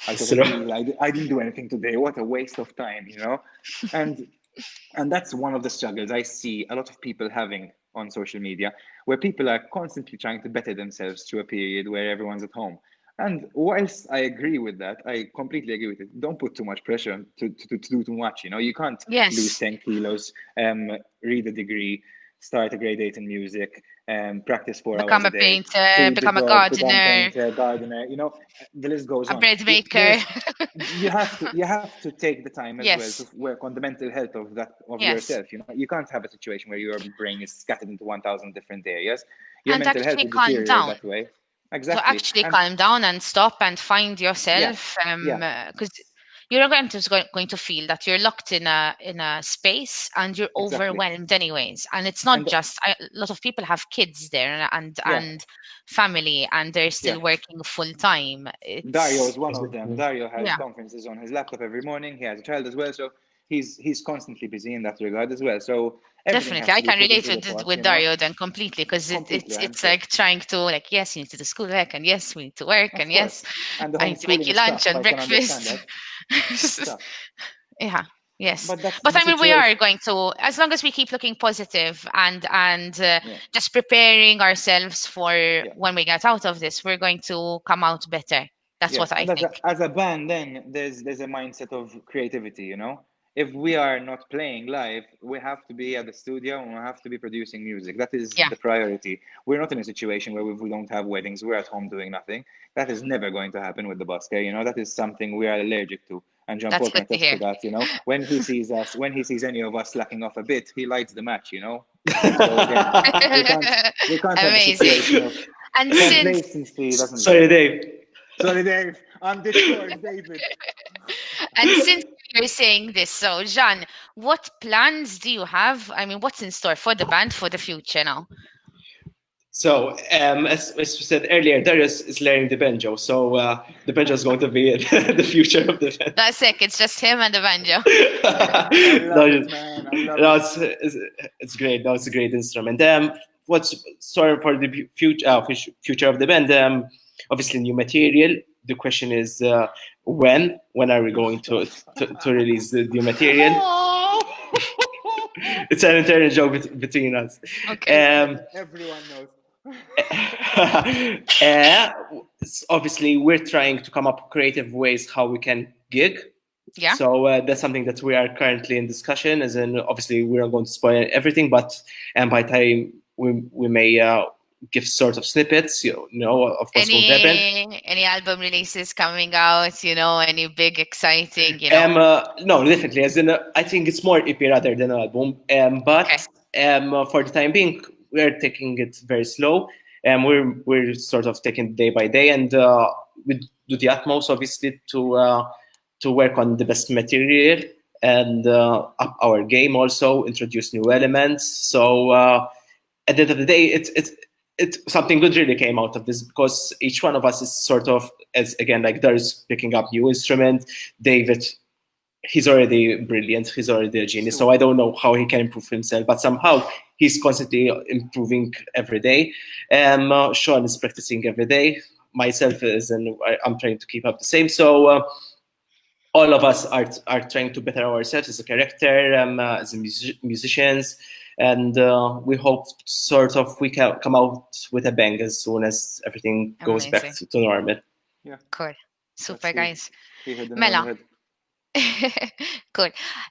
[SPEAKER 3] I talk
[SPEAKER 2] So-
[SPEAKER 3] about, I didn't do anything today. What a waste of time. And that's one of the struggles I see a lot of people having on social media, where people are constantly trying to better themselves through a period where everyone's at home. And whilst I agree with that, I completely agree with it. Don't put too much pressure to do too much. You can't lose
[SPEAKER 1] Yes.
[SPEAKER 3] 10 kilos, read a degree, start a grade 8 in music, practice 4 hours
[SPEAKER 1] Become
[SPEAKER 3] a
[SPEAKER 1] a
[SPEAKER 3] day,
[SPEAKER 1] painter,
[SPEAKER 3] feed the
[SPEAKER 1] become a
[SPEAKER 3] dog, become a
[SPEAKER 1] gardener,
[SPEAKER 3] painter, gardener. The list goes
[SPEAKER 1] a
[SPEAKER 3] on.
[SPEAKER 1] bread maker.
[SPEAKER 3] There's you have to take the time as well to
[SPEAKER 1] Yes.
[SPEAKER 3] work on the mental health of
[SPEAKER 1] Yes.
[SPEAKER 3] yourself. You can't have a situation where your brain is scattered into 1,000 different areas. Your
[SPEAKER 1] And
[SPEAKER 3] mental health
[SPEAKER 1] actually
[SPEAKER 3] will
[SPEAKER 1] calm
[SPEAKER 3] deteriorate
[SPEAKER 1] down.
[SPEAKER 3] that way.
[SPEAKER 1] To
[SPEAKER 3] Exactly.
[SPEAKER 1] actually
[SPEAKER 3] And
[SPEAKER 1] calm down and stop and find
[SPEAKER 3] yeah,
[SPEAKER 1] yourself,
[SPEAKER 3] yeah,
[SPEAKER 1] because you're going to feel that you're locked in a space and you're
[SPEAKER 3] exactly.
[SPEAKER 1] overwhelmed anyways. And it's not
[SPEAKER 3] And
[SPEAKER 1] just a lot of people have kids there
[SPEAKER 3] yeah,
[SPEAKER 1] and family, and they're
[SPEAKER 3] yeah.
[SPEAKER 1] still working full time.
[SPEAKER 3] Dario
[SPEAKER 1] It's
[SPEAKER 3] is one of them. Dario has
[SPEAKER 1] yeah.
[SPEAKER 3] conferences on his laptop every morning. He has a child as well, so he's constantly busy in that regard as well. So everything
[SPEAKER 1] Definitely,
[SPEAKER 3] has
[SPEAKER 1] I
[SPEAKER 3] to be
[SPEAKER 1] can
[SPEAKER 3] put
[SPEAKER 1] relate
[SPEAKER 3] into the pot,
[SPEAKER 1] with Dario then completely, because
[SPEAKER 3] completely. I'm
[SPEAKER 1] it's
[SPEAKER 3] sure.
[SPEAKER 1] like trying to, like, yes, you need to do schoolwork, and yes, we need to work,
[SPEAKER 3] Of
[SPEAKER 1] and yes,
[SPEAKER 3] course. And the
[SPEAKER 1] I need to make
[SPEAKER 3] homeschooling
[SPEAKER 1] you
[SPEAKER 3] is
[SPEAKER 1] lunch
[SPEAKER 3] tough.
[SPEAKER 1] and
[SPEAKER 3] I can understand
[SPEAKER 1] breakfast.
[SPEAKER 3] that. It's tough.
[SPEAKER 1] Yeah, yes,
[SPEAKER 3] But that's
[SPEAKER 1] but
[SPEAKER 3] the
[SPEAKER 1] I mean, we are
[SPEAKER 3] situation.
[SPEAKER 1] going to, as long as we keep looking positive and
[SPEAKER 3] Yeah.
[SPEAKER 1] just preparing ourselves for
[SPEAKER 3] Yeah.
[SPEAKER 1] when we get out of this, we're going to come out better. That's what
[SPEAKER 3] Yes.
[SPEAKER 1] I
[SPEAKER 3] And as a
[SPEAKER 1] think.
[SPEAKER 3] as a band, then there's a mindset of creativity. If we are not playing live, we have to be at the studio and we have to be producing music. That is
[SPEAKER 1] Yeah,
[SPEAKER 3] the priority. We're not in a situation where if we don't have weddings, we're at home doing nothing. That is never going to happen with the Busker. That is something we are allergic to. And Jean
[SPEAKER 1] that's
[SPEAKER 3] Paul can
[SPEAKER 1] good to
[SPEAKER 3] attest to
[SPEAKER 1] hear.
[SPEAKER 3] that. When he sees us, when he sees any of us slacking off a bit, he lights the match. So again, we can't we can't have the
[SPEAKER 1] Amazing.
[SPEAKER 3] situation of
[SPEAKER 1] And since
[SPEAKER 3] complacency doesn't
[SPEAKER 2] Sorry,
[SPEAKER 3] work.
[SPEAKER 2] Dave.
[SPEAKER 3] Sorry, Dave. On this course, David.
[SPEAKER 1] And since you're saying this, so Jean, what plans do you have? I mean, what's in store for the band for the future now?
[SPEAKER 2] So, as we said earlier, Darius is learning the banjo. So the banjo is going to be the future of the band.
[SPEAKER 1] That's sick. It's just him and the banjo.
[SPEAKER 3] I love
[SPEAKER 2] No,
[SPEAKER 3] it, man. I love
[SPEAKER 2] no,
[SPEAKER 3] it.
[SPEAKER 2] it's great. No, it's a great instrument. What's sorry for the future of the band? Obviously, new material. The question is when are we going to release the new material? It's an internal joke between us.
[SPEAKER 1] Okay.
[SPEAKER 3] Everyone knows.
[SPEAKER 2] Obviously, we're trying to come up with creative ways how we can gig.
[SPEAKER 1] Yeah.
[SPEAKER 2] So that's something that we are currently in discussion. As in, obviously, we're not going to spoil everything, but by time we may give sort of snippets, of what's going to happen.
[SPEAKER 1] Any album releases coming out? Any big exciting?
[SPEAKER 2] No, definitely. As in, I think it's more EP rather than an album. But for the time being, we're taking it very slow. We're sort of taking day by day, and we do the utmost, obviously, to work on the best material and up our game. Also, introduce new elements. So at the end of the day, it's something good really came out of this, because each one of us is sort of, as again, like there's picking up new instrument. David, he's already brilliant, he's already a genius, so I don't know how he can improve himself, but somehow he's constantly improving every day. Sean is practicing every day, myself is, and I'm trying to keep up the same. So all of us are trying to better ourselves as a character, as a musicians, and we hope sort of we can come out with a bang as soon as everything goes back
[SPEAKER 1] Amazing.
[SPEAKER 2] to normal.
[SPEAKER 3] Yeah.
[SPEAKER 1] Cool. Super, guys.
[SPEAKER 3] He hit the nail on the
[SPEAKER 1] Mela.
[SPEAKER 3] head.
[SPEAKER 1] Cool.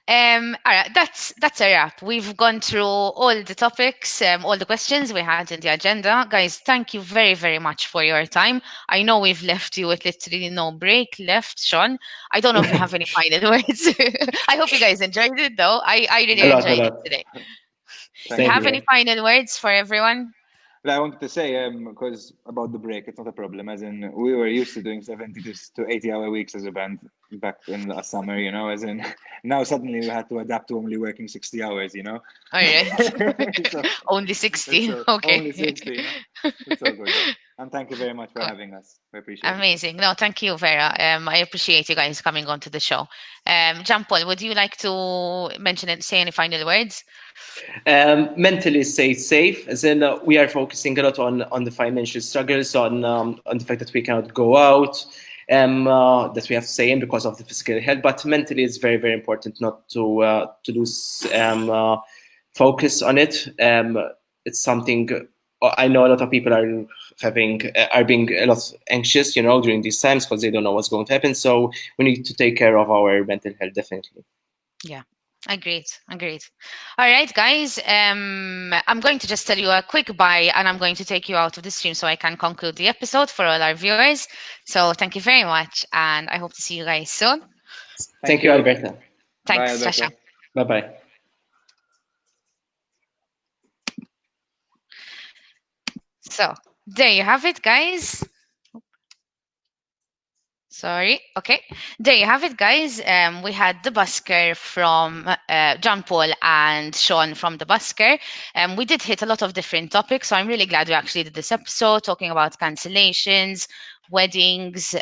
[SPEAKER 1] All right, that's a wrap. We've gone through all the topics, all the questions we had in the agenda. Guys, thank you very, very much for your time. I know we've left you with literally no break left, Sean. I don't know if you have any final words. I hope you guys enjoyed it, though. I really
[SPEAKER 2] A
[SPEAKER 1] enjoyed it
[SPEAKER 2] lot.
[SPEAKER 1] today. Do you
[SPEAKER 2] Same
[SPEAKER 1] have
[SPEAKER 2] here.
[SPEAKER 1] any final words for everyone?
[SPEAKER 3] But I wanted to say, because about the break, it's not a problem. As in, we were used to doing 70 to 80-hour weeks as a band back in last summer. As in, now suddenly we had to adapt to only working 60 hours.
[SPEAKER 1] All right.
[SPEAKER 3] So
[SPEAKER 1] Only 60. Okay.
[SPEAKER 3] only 60. It's all good. And thank you very much for
[SPEAKER 1] Cool.
[SPEAKER 3] having us. We appreciate it.
[SPEAKER 1] Amazing. No, thank you, Vera. I appreciate you guys coming onto the show. Jean Paul, would you like to mention it, say any final words?
[SPEAKER 2] Mentally stay safe, as in we are focusing a lot on the financial struggles, on the fact that we cannot go out, that we have to stay in because of the physical health. But mentally, it's very, very important not to lose focus on it. It's something I know a lot of people are being a lot anxious, during these times because they don't know what's going to happen. So we need to take care of our mental health, definitely.
[SPEAKER 1] Yeah. Agreed. All right, guys. I'm going to just tell you a quick bye, and I'm going to take you out of the stream so I can conclude the episode for all our viewers. So thank you very much, and I hope to see you guys soon.
[SPEAKER 2] Thank you, Alberta.
[SPEAKER 1] Thanks,
[SPEAKER 3] Bye,
[SPEAKER 1] Sasha.
[SPEAKER 3] Alberta.
[SPEAKER 2] Bye-bye.
[SPEAKER 1] So there you have it, guys. Sorry. Okay. There you have it, guys. We had the Busker from John Paul and Sean from the Busker. We did hit a lot of different topics, so I'm really glad we actually did this episode talking about cancellations, weddings,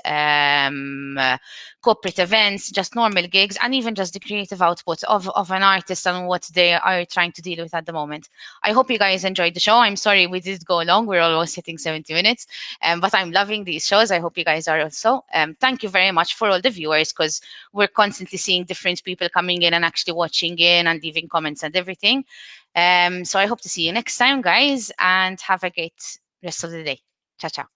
[SPEAKER 1] corporate events, just normal gigs, and even just the creative output of an artist and what they are trying to deal with at the moment. I hope you guys enjoyed the show. I'm sorry we did go long. We're almost hitting 70 minutes. But I'm loving these shows. I hope you guys are also. Thank you very much for all the viewers, because we're constantly seeing different people coming in and actually watching in and leaving comments and everything. So I hope to see you next time, guys, and have a great rest of the day. Ciao, ciao.